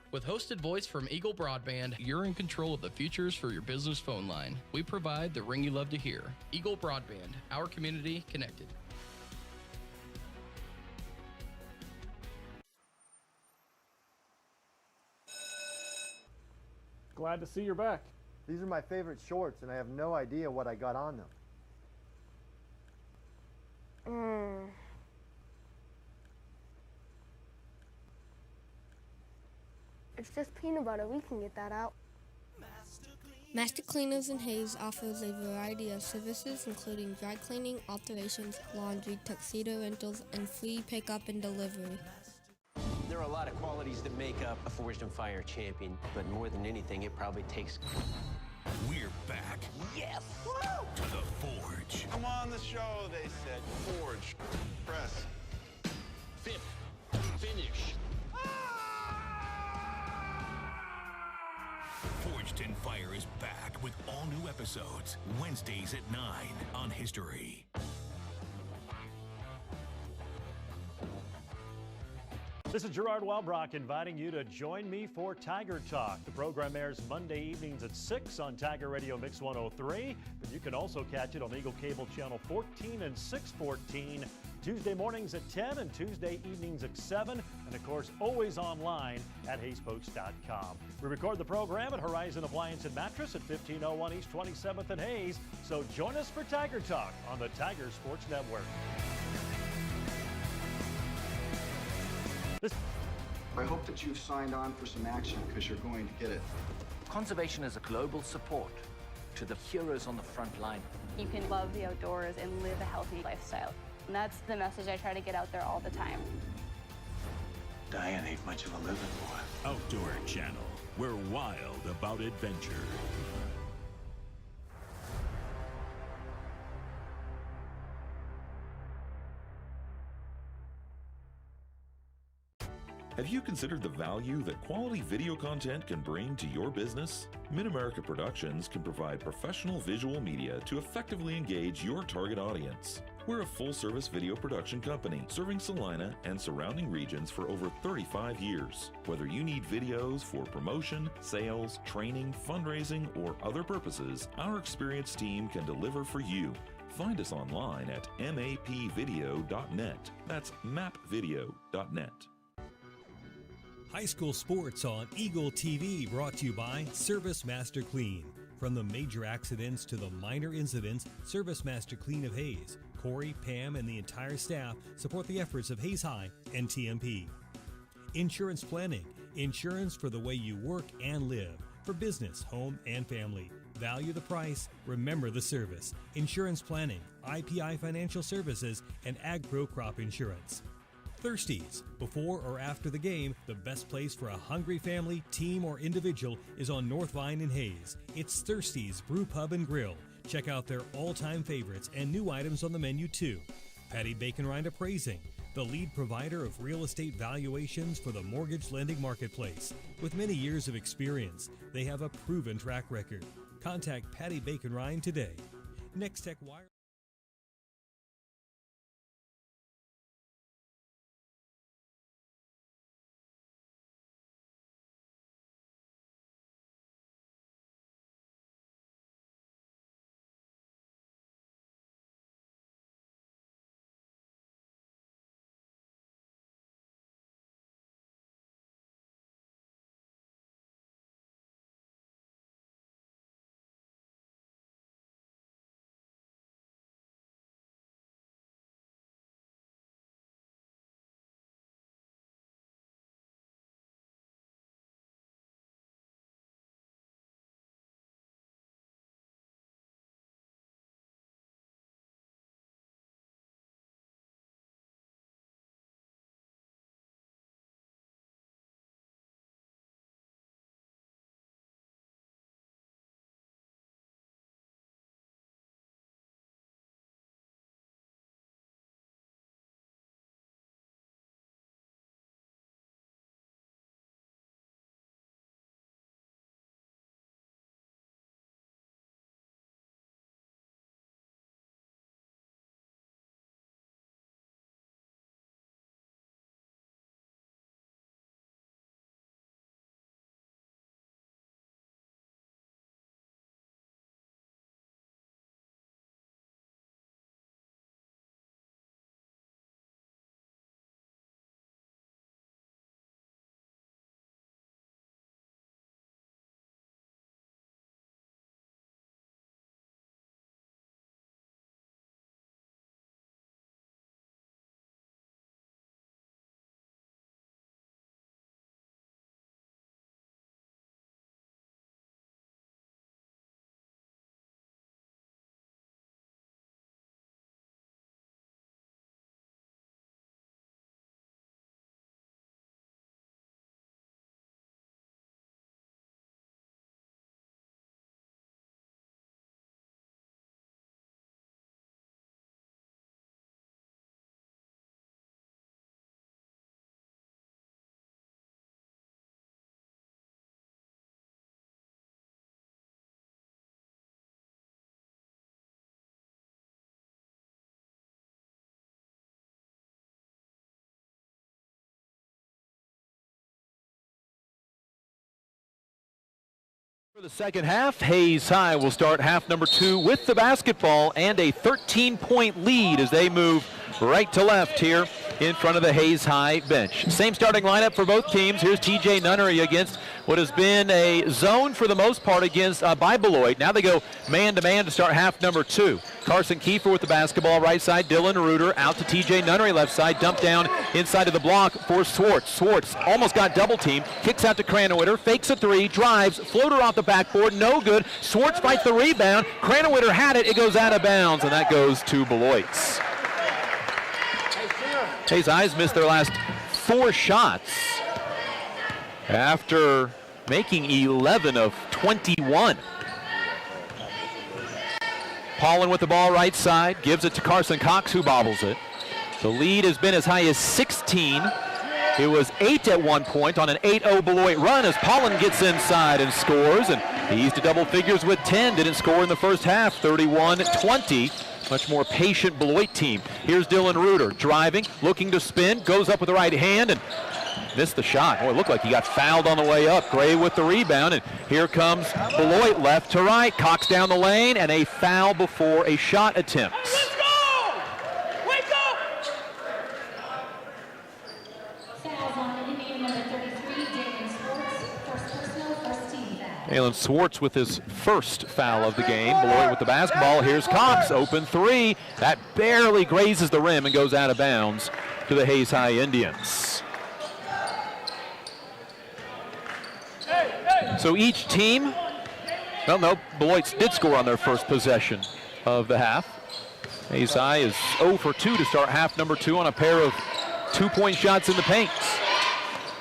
With hosted voice from Eagle Broadband, you're in control of the futures for your business phone line. We provide the ring you love to hear. Eagle Broadband, our community connected. Glad to see you're back. These are my favorite shorts, and I have no idea what I got on them. It's just peanut butter. We can get that out. Master Cleaners in Hayes offers a variety of services including dry cleaning, alterations, laundry, tuxedo rentals, and free pickup and delivery. There are a lot of qualities that make up a Forged in Fire champion, but more than anything, it probably takes... We're back. Yes! Woo! To the Forge. Come on the show, they said. Forge. Press. Fifth. Finish. Forged in Fire is back with all new episodes, Wednesdays at 9 on History. This is Gerard Welbrock inviting you to join me for Tiger Talk. The program airs Monday evenings at 6 on Tiger Radio Mix 103, but you can also catch it on Eagle Cable Channel 14 and 614, Tuesday mornings at 10 and Tuesday evenings at 7, and of course always online at HaysPost.com. We record the program at Horizon Appliance and Mattress at 1501 East 27th and Hayes, so join us for Tiger Talk on the Tiger Sports Network. I hope that you've signed on for some action because you're going to get it. Conservation is a global support to the heroes on the front line. You can love the outdoors and live a healthy lifestyle. And that's the message I try to get out there all the time. Diane ain't much of a living boy. Outdoor Channel. We're wild about adventure. Have you considered the value that quality video content can bring to your business? Mid-America Productions can provide professional visual media to effectively engage your target audience. We're a full-service video production company serving Salina and surrounding regions for over 35 years. Whether you need videos for promotion, sales, training, fundraising, or other purposes, our experienced team can deliver for you. Find us online at mapvideo.net. That's mapvideo.net. High school sports on Eagle TV, brought to you by Service Master Clean. From the major accidents to the minor incidents, Service Master Clean of Hayes, Corey, Pam, and the entire staff support the efforts of Hayes High and TMP. Insurance planning, insurance for the way you work and live, for business, home, and family. Value the price, remember the service. Insurance planning, IPI Financial Services, and AgPro Crop Insurance. Thirsties. Before or after the game, the best place for a hungry family, team, or individual is on North Vine in Hayes. It's Thirsties Brew Pub and Grill. Check out their all-time favorites and new items on the menu too. Patty Bacon Rind Appraising, the lead provider of real estate valuations for the mortgage lending marketplace. With many years of experience, they have a proven track record. Contact Patty Bacon Rind today. Next Tech Wire. For the second half, Hayes High will start half number 2 with the basketball and a 13-point lead as they move right to left here in front of the Hayes High bench. Same starting lineup for both teams. Here's TJ Nunnery against what has been a zone for the most part against by Beloit. Now they go man-to-man to start half number 2. Carson Kiefer with the basketball right side. Dylan Reuter out to TJ Nunnery left side. Dump down inside of the block for Swartz. Swartz almost got double teamed. Kicks out to Cranwitter. Fakes a 3. Drives. Floater off the backboard. No good. Swartz fights the rebound. Cranwitter had it. It goes out of bounds, and that goes to Beloit's. Hayes High's missed their last 4 shots after making 11 of 21. Paulin with the ball right side, gives it to Carson Cox, who bobbles it. The lead has been as high as 16. It was 8 at one point on an 8-0 Beloit run as Paulin gets inside and scores, and he's to double figures with 10. Didn't score in the first half, 31-20. Much more patient Beloit team. Here's Dylan Reuter driving, looking to spin, goes up with the right hand and missed the shot. Boy, it looked like he got fouled on the way up. Gray with the rebound, and here comes Beloit left to right. Cox down the lane, and a foul before a shot attempt. Let's go! Wake up! Alan Swartz with his first foul of the game. Beloit with the basketball. Here's Cox, open 3. That barely grazes the rim and goes out of bounds to the Hayes High Indians. So each team, well, no, Beloit did score on their first possession of the half. Hayes High is 0 for 2 to start half number 2 on a pair of 2-point shots in the paint.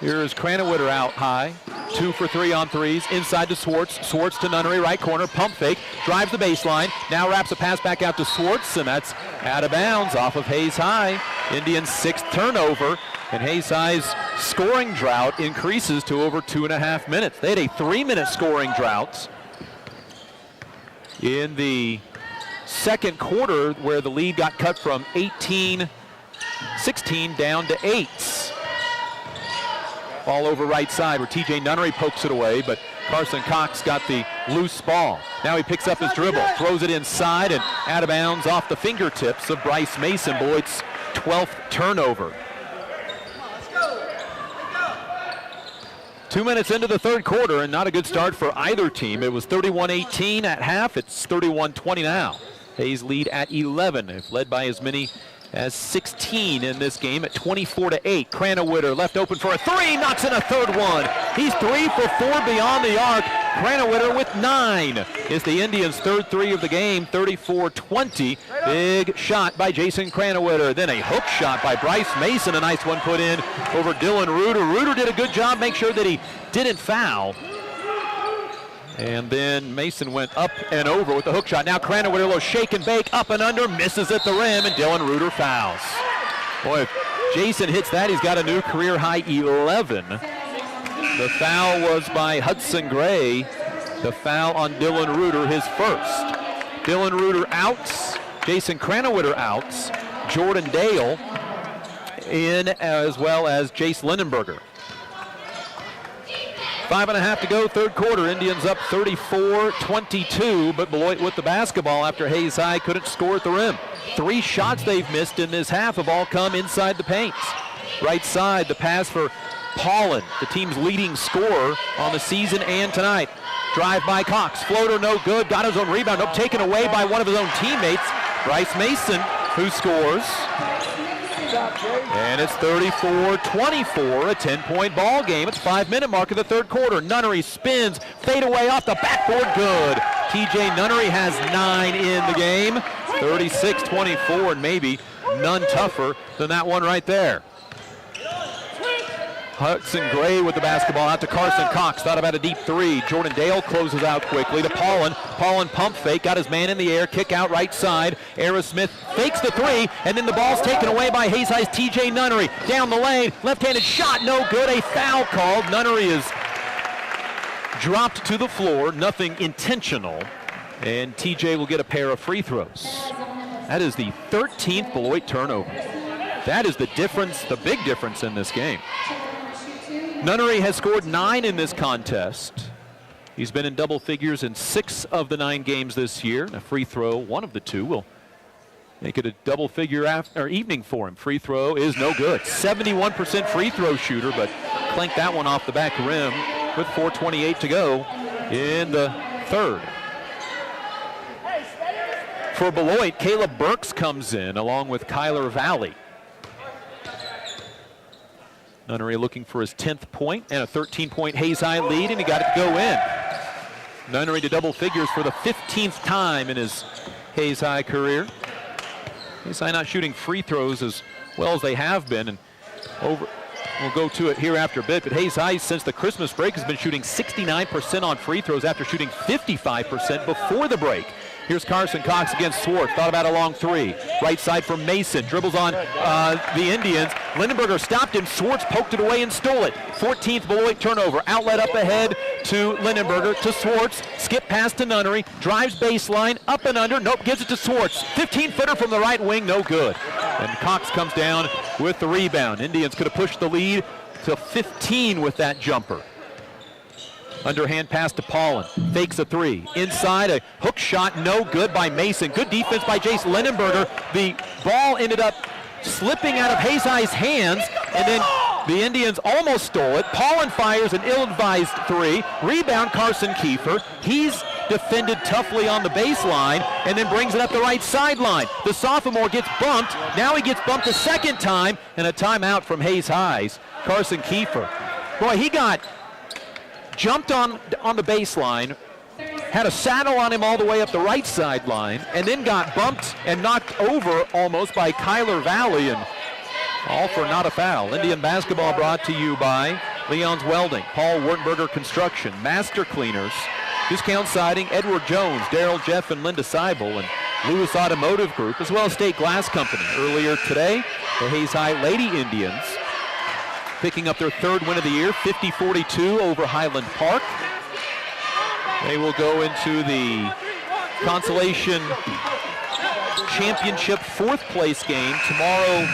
Here is Cranowitter out high. 2 for 3 on threes. Inside to Swartz. Swartz to Nunnery, right corner. Pump fake. Drives the baseline. Now wraps a pass back out to Swartz, and that's out of bounds off of Hayes High. Indians' 6th turnover, and Hayes High's scoring drought increases to over 2.5 minutes. They had a 3-minute scoring drought in the second quarter, where the lead got cut from 18-16 down to 8. Ball over right side where TJ Nunnery pokes it away, but Carson Cox got the loose ball. Now he picks up his dribble, throws it inside, and out of bounds off the fingertips of Bryce Mason. Beloit's 12th turnover. 2 minutes into the third quarter, and not a good start for either team. It was 31-18 at half. It's 31-20 now. Hayes lead at 11. They've led by as many as 16 in this game at 24-8. Cranowitter left open for a 3, knocks in a third one. He's 3 for 4 beyond the arc. Cranowitter with 9. It's the Indians' third 3 of the game, 34-20. Big shot by Jason Cranowitter. Then a hook shot by Bryce Mason. A nice one put in over Dylan Reuter. Reuter did a good job, make sure that he didn't foul. And then Mason went up and over with the hook shot. Now Cranowitter, a little shake and bake, up and under, misses at the rim, and Dylan Reuter fouls. Boy, if Jason hits that, he's got a new career high 11. The foul was by Hudson Gray. The foul on Dylan Reuter, his first. Dylan Reuter outs, Jason Cranowitter outs, Jordan Dale in, as well as Jace Lindenberger. 5.5 to go, third quarter. Indians up 34-22, but Beloit with the basketball after Hayes High couldn't score at the rim. 3 shots they've missed in this half have all come inside the paint. Right side, the pass for Paulin, the team's leading scorer on the season and tonight. Drive by Cox, floater no good, got his own rebound, taken away by one of his own teammates, Bryce Mason, who scores. And it's 34-24, a 10-point ball game. It's 5-minute mark of the third quarter. Nunnery spins, fade away off the backboard, good. TJ Nunnery has 9 in the game. 36-24, and maybe none tougher than that one right there. Hudson Gray with the basketball out to Carson Cox. Thought about a deep 3. Jordan Dale closes out quickly to Paulin. Paulin pump fake, got his man in the air, kick out right side. Aerosmith fakes the 3, and then the ball's taken away by Hayes High's TJ Nunnery. Down the lane, left-handed shot, no good. A foul called. Nunnery is dropped to the floor, nothing intentional. And TJ will get a pair of free throws. That is the 13th Beloit turnover. That is the difference, the big difference in this game. Nunnery has scored 9 in this contest. He's been in double figures in 6 of the 9 games this year. And a free throw, one of the 2, will make it a double figure evening for him. Free throw is no good. 71% free throw shooter, but clanked that one off the back rim with 4:28 to go in the third. For Beloit, Caleb Burks comes in along with Kyler Valley. Nunnery looking for his 10th point and a 13-point Hayes High lead, and he got it to go in. Nunnery to double figures for the 15th time in his Hayes High career. Hayes High not shooting free throws as well as they have been, and we'll go to it here after a bit, but Hayes High since the Christmas break has been shooting 69% on free throws after shooting 55% before the break. Here's Carson Cox against Swartz. Thought about a long 3. Right side for Mason. Dribbles on the Indians. Lindenberger stopped him. Swartz poked it away and stole it. 14th Beloit turnover. Outlet up ahead to Lindenberger, to Swartz. Skip pass to Nunnery. Drives baseline. Up and under. Nope, gives it to Swartz. 15-footer from the right wing. No good. And Cox comes down with the rebound. Indians could have pushed the lead to 15 with that jumper. Underhand pass to Paulin, fakes a 3. Inside, a hook shot, no good by Mason. Good defense by Jace Lindenberger. The ball ended up slipping out of Hayes High's hands, and then the Indians almost stole it. Paulin fires an ill-advised 3. Rebound, Carson Kiefer. He's defended toughly on the baseline, and then brings it up the right sideline. The sophomore gets bumped. Now he gets bumped a second time, and a timeout from Hayes High's Carson Kiefer. Boy, he got jumped on the baseline, had a saddle on him all the way up the right sideline, and then got bumped and knocked over almost by Kyler Valley, and all for not a foul. Indian basketball brought to you by Leon's Welding, Paul Wartenberger Construction, Master Cleaners, Discount Siding, Edward Jones, Daryl Jeff and Linda Seibel, and Lewis Automotive Group, as well as State Glass Company. Earlier today, the Hayes High Lady Indians picking up their third win of the year, 50-42 over Highland Park. They will go into the consolation championship fourth place game tomorrow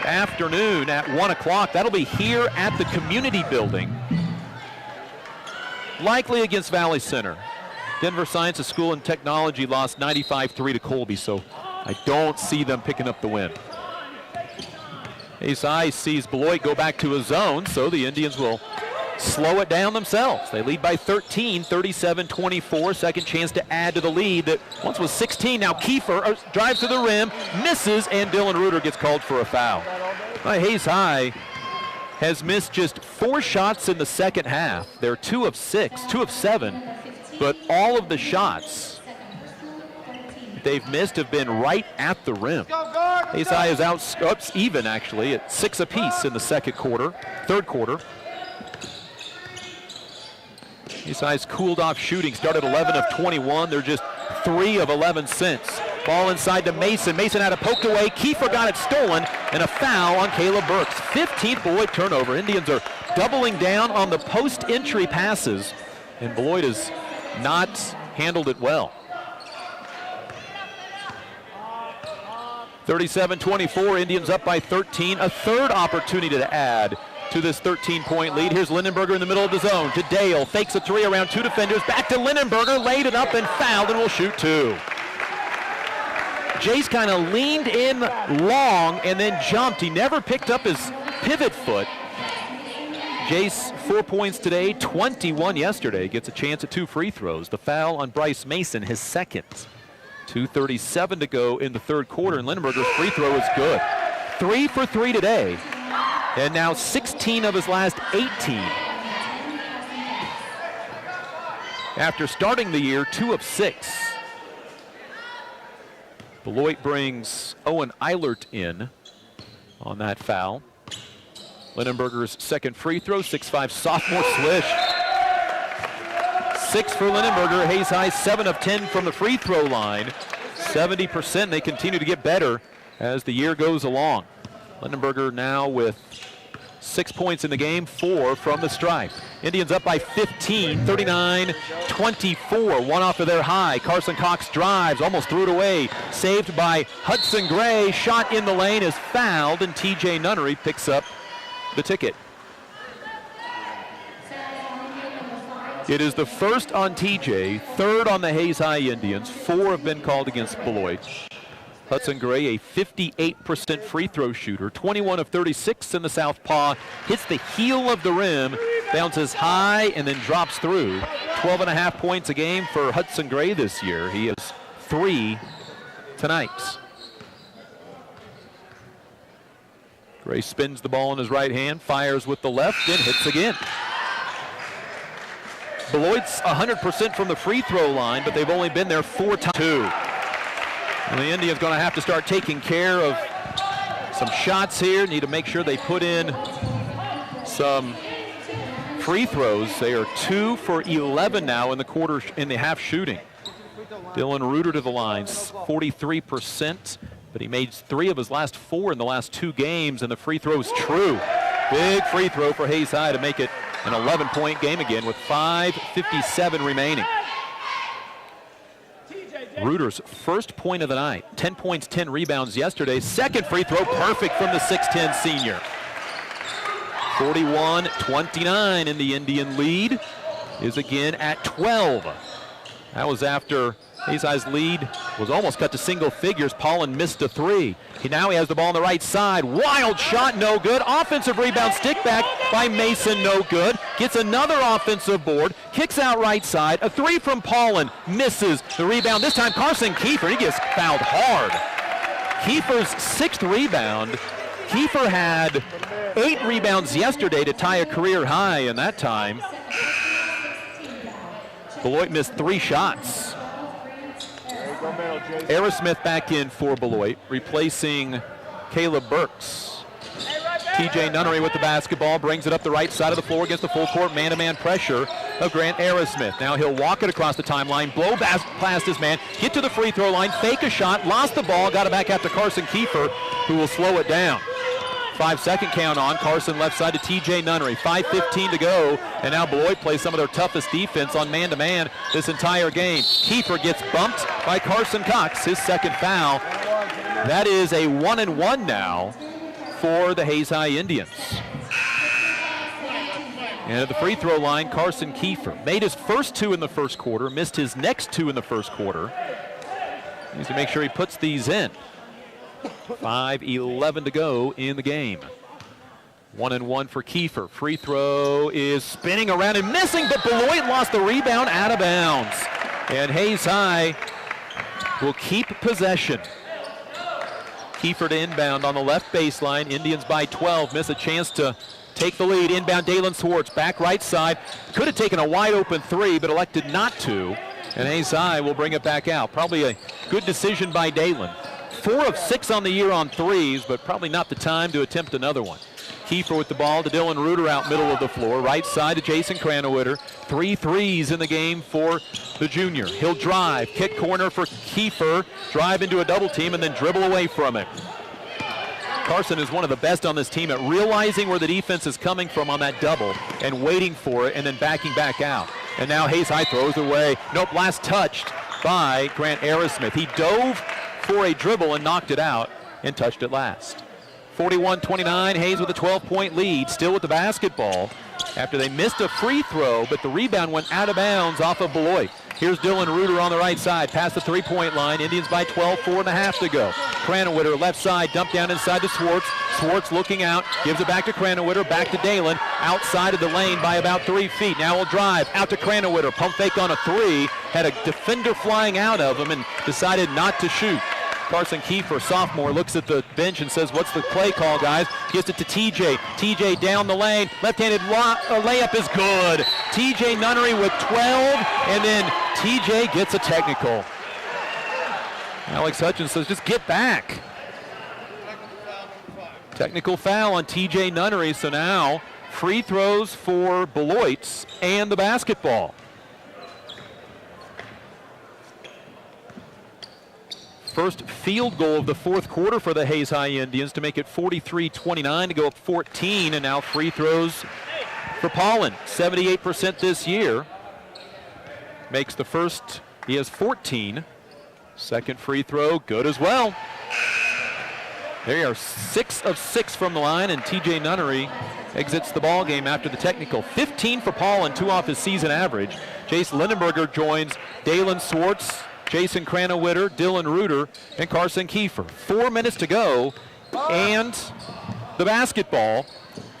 afternoon at 1 o'clock. That'll be here at the community building, likely against Valley Center. Denver Science School and Technology lost 95-3 to Colby, so I don't see them picking up the win. Hayes High sees Beloit go back to a zone, so the Indians will slow it down themselves. They lead by 13, 37-24. Second chance to add to the lead that once was 16. Now Kiefer drives to the rim, misses, and Dylan Reuter gets called for a foul. Hayes High has missed just 4 shots in the second half. They're 2 of 6, 2 of 7, but all of the shots they've missed have been right at the rim. Hayes High is out even actually at 6 apiece in the third quarter. Hayes High's cooled off shooting, started 11 of 21. They're just 3 of 11 since. Ball inside to Mason. Mason had it poked away. Kiefer got it stolen, and a foul on Caleb Burks. 15th Beloit turnover. Indians are doubling down on the post-entry passes, and Beloit has not handled it well. 37-24, Indians up by 13. A third opportunity to add to this 13-point lead. Here's Lindenberger in the middle of the zone to Dale. Fakes a 3 around 2 defenders. Back to Lindenberger. Laid it up and fouled and will shoot 2. Jace kind of leaned in long and then jumped. He never picked up his pivot foot. Jace, 4 points today, 21 yesterday. Gets a chance at 2 free throws. The foul on Bryce Mason, his second. 2:37 to go in the third quarter, and Lindenberger's free throw is good. 3 for 3 today, and now 16 of his last 18. After starting the year 2 of 6. Beloit brings Owen Eilert in on that foul. Lindenberger's second free throw, 6'5" sophomore swish. 6 for Lindenberger. Hayes High 7 of 10 from the free throw line. 70%. They continue to get better as the year goes along. Lindenberger now with 6 points in the game, 4 from the stripe. Indians up by 15, 39-24. One off of their high. Carson Cox drives, almost threw it away. Saved by Hudson Gray. Shot in the lane is fouled, and TJ Nunnery picks up the ticket. It is the first on TJ, third on the Hayes High Indians. 4 have been called against Beloit. Hudson Gray, a 58% free throw shooter, 21 of 36 in the southpaw, hits the heel of the rim, bounces high and then drops through. 12.5 points a game for Hudson Gray this year. He has 3 tonight. Gray spins the ball in his right hand, fires with the left, and hits again. Beloit's 100% from the free throw line, but they've only been there 4 times. And the Indians going to have to start taking care of some shots here. Need to make sure they put in some free throws. They are 2 for 11 now in the half shooting. Dylan Reuter to the lines, 43%, but he made 3 of his last 4 in the last 2 games, and the free throw is true. Big free throw for Hayes High to make it an 11-point game again with 5:57 remaining. Reuter's first point of the night, 10 points, 10 rebounds yesterday. Second free throw, perfect from the 6'10 senior. 41-29, and the Indian lead is again at 12. That was after Hayes High's lead was almost cut to single figures. Paulin missed a 3. Now he has the ball on the right side. Wild shot, no good. Offensive rebound, stick back by Mason, no good. Gets another offensive board, kicks out right side. A 3 from Paulin, misses the rebound. This time Carson Kiefer, he gets fouled hard. Kiefer's 6th rebound. Kiefer had 8 rebounds yesterday to tie a career high in that time. Beloit missed 3 shots. Aerosmith back in for Beloit, replacing Caleb Burks. TJ Nunnery with the basketball, brings it up the right side of the floor against the full court man-to-man pressure of Grant Aerosmith. Now he'll walk it across the timeline, blow past his man, get to the free throw line, fake a shot, lost the ball, got it back out to Carson Kiefer, who will slow it down. 5-second count on. Carson left side to TJ Nunnery. 5:15 to go, and now Beloit plays some of their toughest defense on man-to-man this entire game. Kiefer gets bumped by Carson Cox, his second foul. That is a 1-and-1 now for the Hayes High Indians. And at the free throw line, Carson Kiefer made his first 2 in the first quarter, missed his next 2 in the first quarter. He needs to make sure he puts these in. 5:11 to go in the game. 1-and-1 for Kiefer. Free throw is spinning around and missing, but Beloit lost the rebound out of bounds. And Hayes High will keep possession. Kiefer to inbound on the left baseline. Indians by 12, miss a chance to take the lead. Inbound Dalen Swartz, back right side. Could have taken a wide open 3, but elected not to. And Hayes High will bring it back out. Probably a good decision by Dalen. 4 of 6 on the year on 3s, but probably not the time to attempt another one. Kiefer with the ball to Dylan Reuter out middle of the floor. Right side to Jason Cranwitter. 3 threes in the game for the junior. He'll drive, kick corner for Kiefer, drive into a double team and then dribble away from it. Carson is one of the best on this team at realizing where the defense is coming from on that double and waiting for it and then backing back out. And now Hayes High throws away. Nope, last touched by Grant Aerosmith. He dove for a dribble and knocked it out and touched it last. 41-29, Hayes with a 12-point lead, still with the basketball after they missed a free throw, but the rebound went out of bounds off of Beloit. Here's Dylan Reuter on the right side, past the three-point line. Indians by 12, 4.5 to go. Cranwitter left side, dumped down inside to Swartz. Swartz looking out, gives it back to Cranwitter, back to Dalen, outside of the lane by about 3 feet. Now he'll drive out to Cranwitter, pump fake on a 3, had a defender flying out of him and decided not to shoot. Carson Kiefer, sophomore, looks at the bench and says, what's the play call, guys? Gives it to TJ. TJ down the lane. Left-handed layup is good. TJ Nunnery with 12, and then TJ gets a technical. Alex Hutchins says, just get back. Technical foul on TJ Nunnery, so now free throws for Beloit and the basketball. First field goal of the fourth quarter for the Hayes High Indians to make it 43-29 to go up 14, and now free throws for Paulin. 78% this year. Makes the first, he has 14. Second free throw, good as well. They are 6 of 6 from the line, and TJ Nunnery exits the ball game after the technical. 15 for Paulin, 2 off his season average. Jace Lindenberger joins Dalen Swartz, Jason Cranwitter, Dylan Reuter, and Carson Kiefer. 4 minutes to go, and the basketball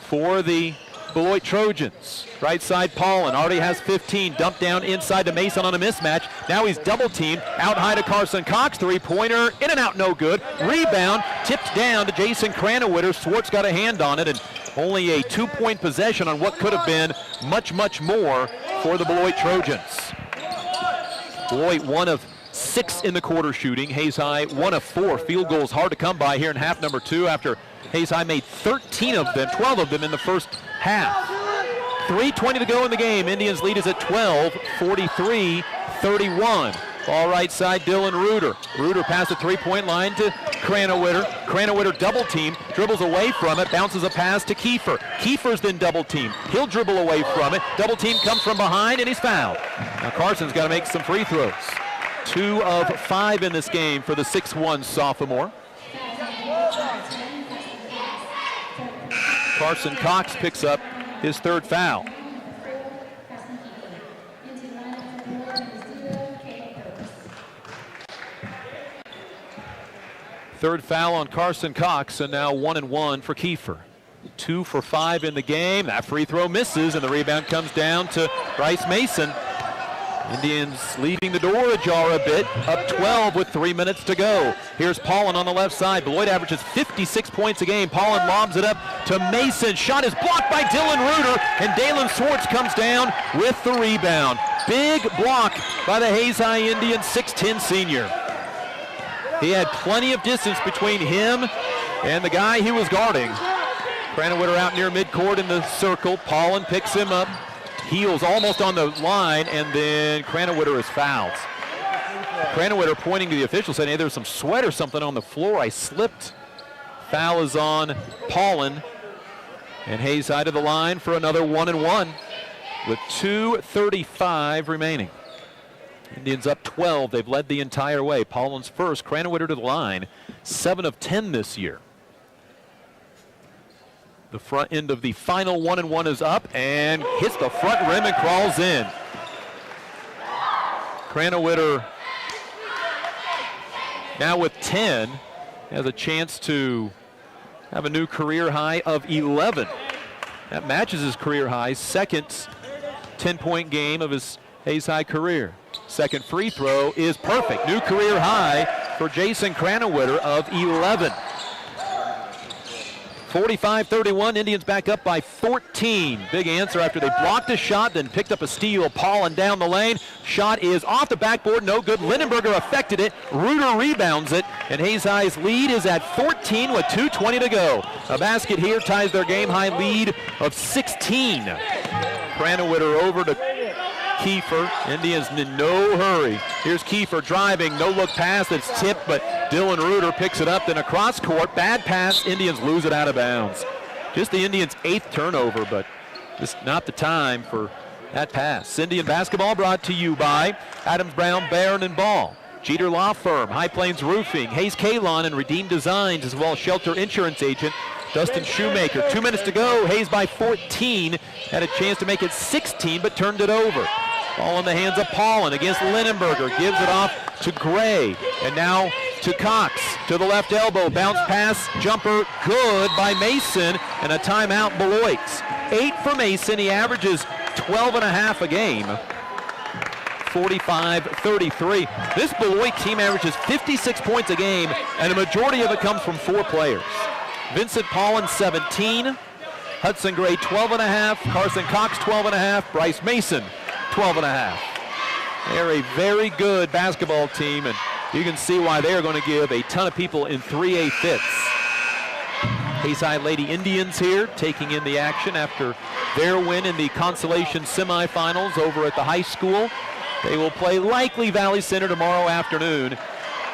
for the Beloit Trojans. Right side, Paulin already has 15. Dumped down inside to Mason on a mismatch. Now he's double teamed. Out high to Carson Cox. 3-pointer, in and out, no good. Rebound, tipped down to Jason Cranwitter. Swartz got a hand on it, and only a 2-point possession on what could have been much, much more for the Beloit Trojans. Beloit 1 of 6 in the quarter shooting. Hayes High 1 of 4. Field goals hard to come by here in half number 2 after Hayes High made 13 of them, 12 of them in the first half. 3:20 to go in the game. Indians lead is at 12, 43-31. Ball right side, Dylan Reuter. Reuter past the 3-point line to Cranwitter. Cranwitter double team, dribbles away from it, bounces a pass to Kiefer. Kiefer's then double team. He'll dribble away from it. Double team comes from behind, and he's fouled. Now Carson's got to make some free throws. 2 of 5 in this game for the 6'1 sophomore. Carson Cox picks up his 3rd foul. Third foul on Carson Cox, and now 1-1 for Kiefer. 2 for 5 in the game. That free throw misses, and the rebound comes down to Bryce Mason. Indians leaving the door ajar a bit, up 12 with 3 minutes to go. Here's Paulin on the left side. Beloit averages 56 points a game. Paulin lobs it up to Mason. Shot is blocked by Dylan Reuter, and Dalen Swartz comes down with the rebound. big block by the Hayes High Indians 6'10 senior. He had plenty of distance between him and the guy he was guarding. Cranowitter out near midcourt in the circle. Paulin picks him up. Heels almost on the line, and then Cranowitter is fouled. Cranowitter pointing to the official saying, hey, there's some sweat or something on the floor. I slipped. Foul is on Paulin. And Hayes High to the line for another 1-and-1 with 2:35 remaining. Indians up 12. They've led the entire way. Paulin's first. Cranowitter to the line. 7 of 10 this year. The front end of the final 1-and-1 is up and hits the front rim and crawls in. Cranowitter now with 10 has a chance to have a new career high of 11. That matches his career high, second 10-point game of his Hayes High career. Second free throw is perfect. New career high for Jason Cranowitter of 11. 45-31, Indians back up by 14. Big answer after they blocked a shot, then picked up a steal. Paulin down the lane. Shot is off the backboard, no good. Lindenberger affected it. Reuter rebounds it, and Hayes High's lead is at 14 with 2:20 to go. A basket here ties their game-high lead of 16. Cranowitter over to Kiefer. Indians in no hurry. Here's Kiefer driving, no look pass that's tipped, but Dylan Reuter picks it up, then across court, bad pass, Indians lose it out of bounds. Just the Indians' 8th turnover, but just not the time for that pass. Indian basketball brought to you by Adams Brown, Barron and Ball, Jeter Law Firm, High Plains Roofing, Hayes Kalon and Redeem Designs, as well as Shelter Insurance Agent Dustin Shoemaker. 2 minutes to go, Hayes by 14, had a chance to make it 16, but turned it over. Ball in the hands of Paulin against Lindenberger, gives it off to Gray, and now to Cox, to the left elbow, bounce pass, jumper, good by Mason, and a timeout Beloit. 8 for Mason, he averages 12.5 a game. 45-33. This Beloit team averages 56 points a game, and a majority of it comes from 4 players. Vincent Paulin, 17. Hudson Gray, 12.5. Carson Cox, 12.5. Bryce Mason, 12.5. They're a very good basketball team, and you can see why they're going to give a ton of people in 3A fits. Hayes High Lady Indians here taking in the action after their win in the consolation semifinals over at the high school. They will play likely Valley Center tomorrow afternoon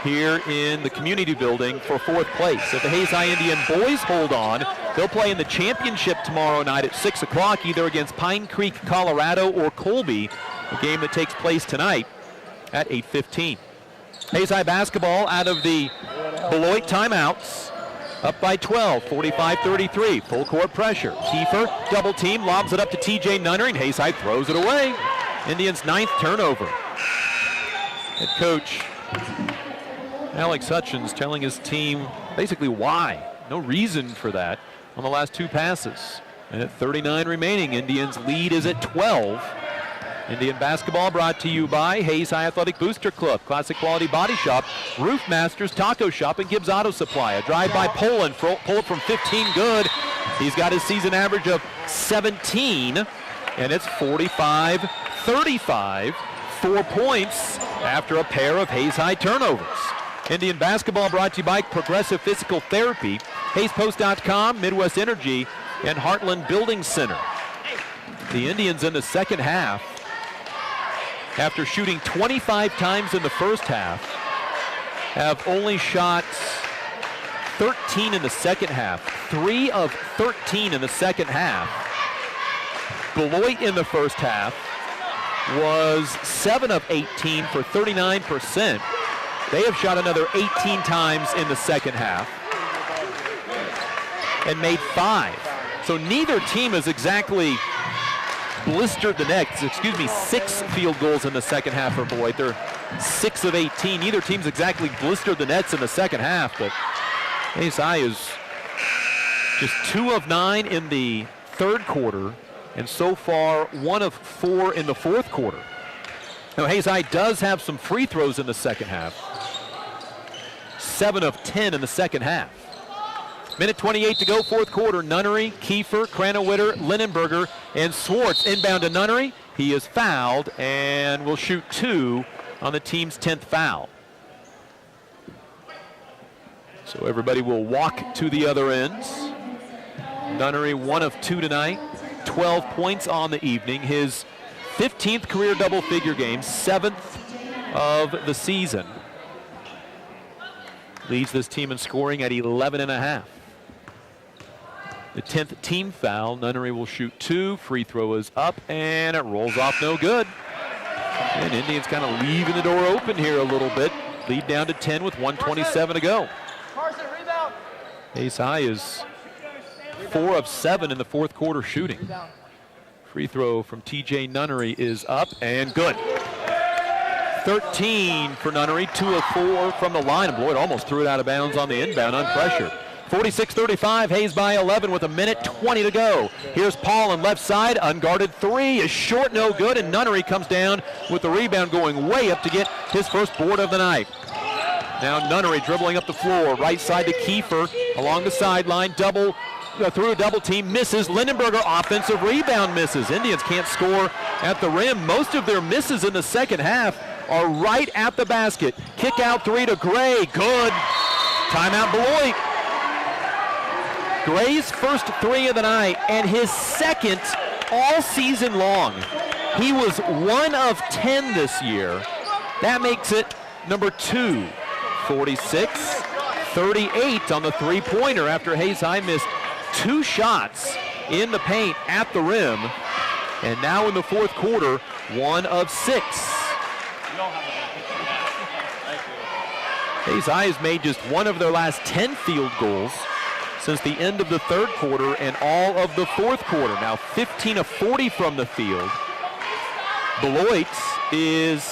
here in the community building for 4th place. If the Hayes High Indian boys hold on, they'll play in the championship tomorrow night at 6 o'clock, either against Pine Creek, Colorado, or Colby, a game that takes place tonight at 8:15. Hayes High basketball out of the Beloit timeouts, up by 12, 45-33, full court pressure. Kiefer, double team, lobs it up to TJ Nunnery, and Hayes High throws it away. Indians' 9th turnover. Head coach Alex Hutchins telling his team basically why. No reason for that on the last 2 passes. And at 39 remaining, Indians' lead is at 12. Indian basketball brought to you by Hayes High Athletic Booster Club, Classic Quality Body Shop, Roof Masters Taco Shop, and Gibbs Auto Supply. A drive by Poland, pull it from 15, good. He's got his season average of 17, and it's 45-35, 4 points after a pair of Hayes High turnovers. Indian basketball brought to you by Progressive Physical Therapy, HayesPost.com, Midwest Energy, and Heartland Building Center. The Indians in the second half, after shooting 25 times in the first half, have only shot 13 in the second half. 3 of 13 in the second half. Beloit in the first half was 7 of 18 for 39%. They have shot another 18 times in the second half and made 5. So neither team has exactly blistered the nets. 6 field goals in the second half for Beloit. They're 6 of 18. Neither team's exactly blistered the nets in the second half, but Hayes High is just 2 of 9 in the third quarter, and so far 1 of 4 in the fourth quarter. Now Hayes High does have some free throws in the second half. 7 of 10 in the second half. Minute 28 to go, fourth quarter. Nunnery, Kiefer, Kranowitter, Linenberger, and Swartz. Inbound to Nunnery. He is fouled and will shoot 2 on the team's 10th foul. So everybody will walk to the other ends. Nunnery 1 of 2 tonight, 12 points on the evening. His 15th career double-figure game, 7th of the season. Leads this team in scoring at 11.5. The 10th team foul. Nunnery will shoot 2. Free throw is up, and it rolls off no good. And Indians kind of leaving the door open here a little bit. Lead down to 10 with 1:27 to go. Hayes High is 4 of 7 in the fourth quarter shooting. Free throw from TJ Nunnery is up and good. 13 for Nunnery, 2 of 4 from the line. And Lloyd almost threw it out of bounds on the inbound, unpressured. 46-35, Hayes by 11 with 1:20 to go. Here's Paul on left side, unguarded 3 is short, no good, and Nunnery comes down with the rebound going way up to get his first board of the night. Now Nunnery dribbling up the floor, right side to Kiefer, along the sideline, through a double team, misses. Lindenberger offensive rebound misses. Indians can't score at the rim. Most of their misses in the second half are right at the basket. Kick out 3 to Gray, good. Timeout Beloit. Gray's first 3 of the night and his second all season long. He was 1 of 10 this year. That makes it number 2. 46-38 on the three-pointer after Hayes High missed 2 shots in the paint at the rim. And now in the fourth quarter, 1 of 6. Hayes High has made just 1 of their last 10 field goals since the end of the third quarter and all of the fourth quarter. Now 15 of 40 from the field. Beloit is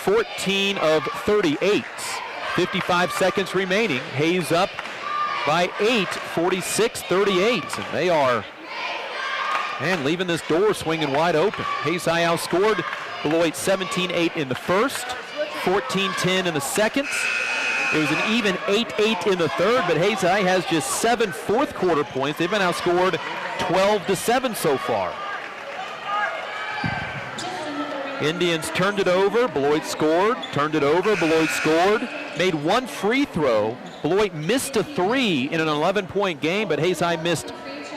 14 of 38. 55 seconds remaining. Hayes up by 8, 46-38. And they are, leaving this door swinging wide open. Hayes High outscored Beloit 17-8 in the first, 14-10 in the second. It was an even 8-8 in the third, but Hayes High has just 7 fourth quarter points. They've been outscored 12-7 so far. Indians turned it over, Beloit scored, turned it over, Beloit scored, made 1 free throw. Beloit missed a 3 in an 11-point game, but Hayes High missed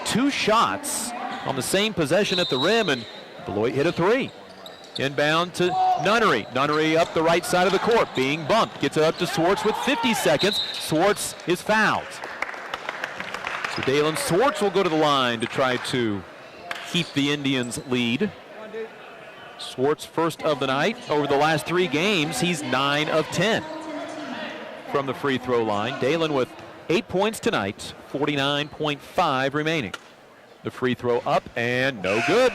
2 shots on the same possession at the rim, and Beloit hit a 3. Inbound to Nunnery. Nunnery up the right side of the court, being bumped. Gets it up to Swartz with 50 seconds. Swartz is fouled. So Dalen Swartz will go to the line to try to keep the Indians' lead. Swartz first of the night. Over the last 3 games, he's 9 of 10 from the free throw line. Dalen with 8 points tonight, 49.5 remaining. The free throw up and no good.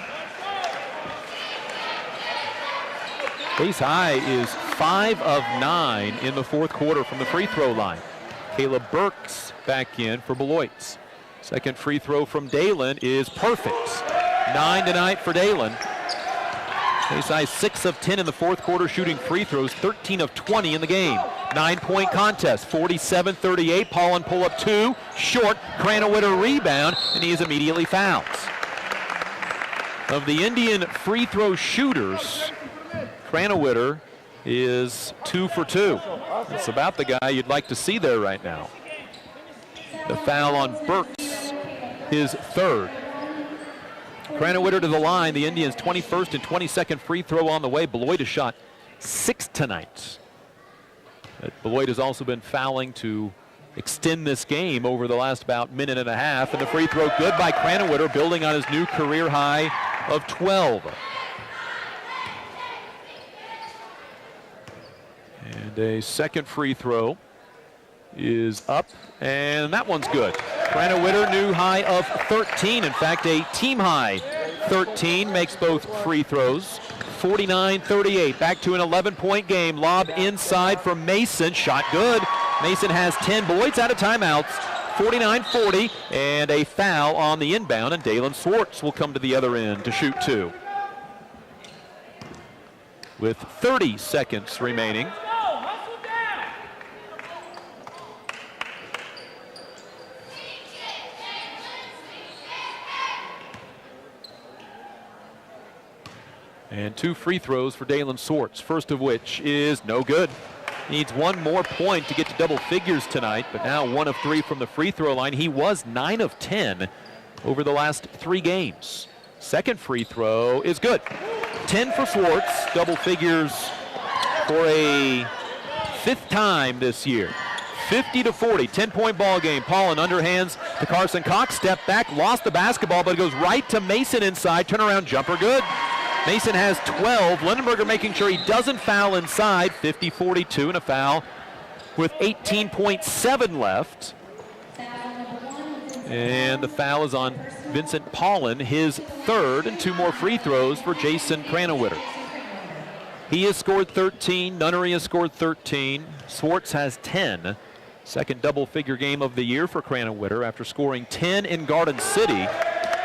Hayes High is 5 of 9 in the fourth quarter from the free throw line. Caleb Burks back in for Beloit. Second free throw from Dalen is perfect. 9 tonight for Dalen. Hayes High 6 of 10 in the fourth quarter shooting free throws, 13 of 20 in the game. 9-point contest, 47-38. Paulin pull up 2, short. Kranowitter rebound, and he is immediately fouled. Of the Indian free throw shooters, Kranowitter is 2 for 2. It's about the guy you'd like to see there right now. The foul on Burks, his 3rd. Kranowitter to the line, the Indians' 21st and 22nd free throw on the way. Beloit has shot 6 tonight. But Beloit has also been fouling to extend this game over the last about minute and a half. And the free throw good by Kranowitter, building on his new career high of 12. And a second free throw is up, and that one's good. Kranowitter, new high of 13. In fact, a team high 13, makes both free throws. 49-38, back to an 11-point game. Lob inside for Mason, shot good. Mason has 10. Beloit's out of timeouts. 49-40, and a foul on the inbound, and Dalen Swartz will come to the other end to shoot 2. With 30 seconds remaining. And 2 free throws for Dalen Swartz, first of which is no good. Needs 1 more point to get to double figures tonight, but now 1 of 3 from the free throw line. He was 9 of 10 over the last 3 games. Second free throw is good. 10 for Swartz, double figures for a 5th time this year. 50-40, 10-point ball game. Paulin underhands to Carson Cox, step back, lost the basketball, but it goes right to Mason inside. Turnaround jumper, good. Mason has 12. Lindenberger making sure he doesn't foul inside. 50-42 and a foul with 18.7 left. And the foul is on Vincent Paulin, his 3rd, and 2 more free throws for Jason Cranwitter. He has scored 13. Nunnery has scored 13. Swartz has 10. Second double-figure game of the year for Cranwitter after scoring 10 in Garden City.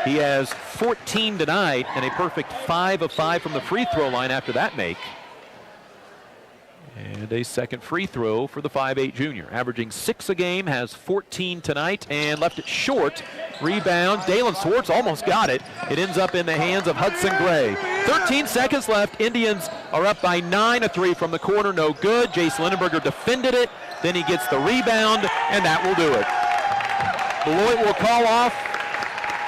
He has 14 tonight and a perfect 5 of 5 from the free throw line after that make. And a second free throw for the 5'8 junior. Averaging 6 a game, has 14 tonight, and left it short. Rebound, Dalen Swartz almost got it. It ends up in the hands of Hudson Gray. 13 seconds left. Indians are up by 9. A 3 from the corner, no good. Jace Lindenberger defended it. Then he gets the rebound, and that will do it. Beloit will call off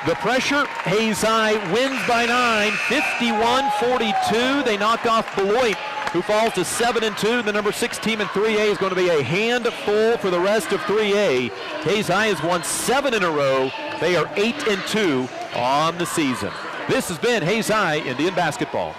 the pressure. Hayes High wins by 9, 51-42. They knock off Beloit, who falls to 7-2. The number 6 team in 3A is going to be a handful for the rest of 3A. Hayes High has won 7 in a row. They are 8-2 on the season. This has been Hayes High Indian Basketball.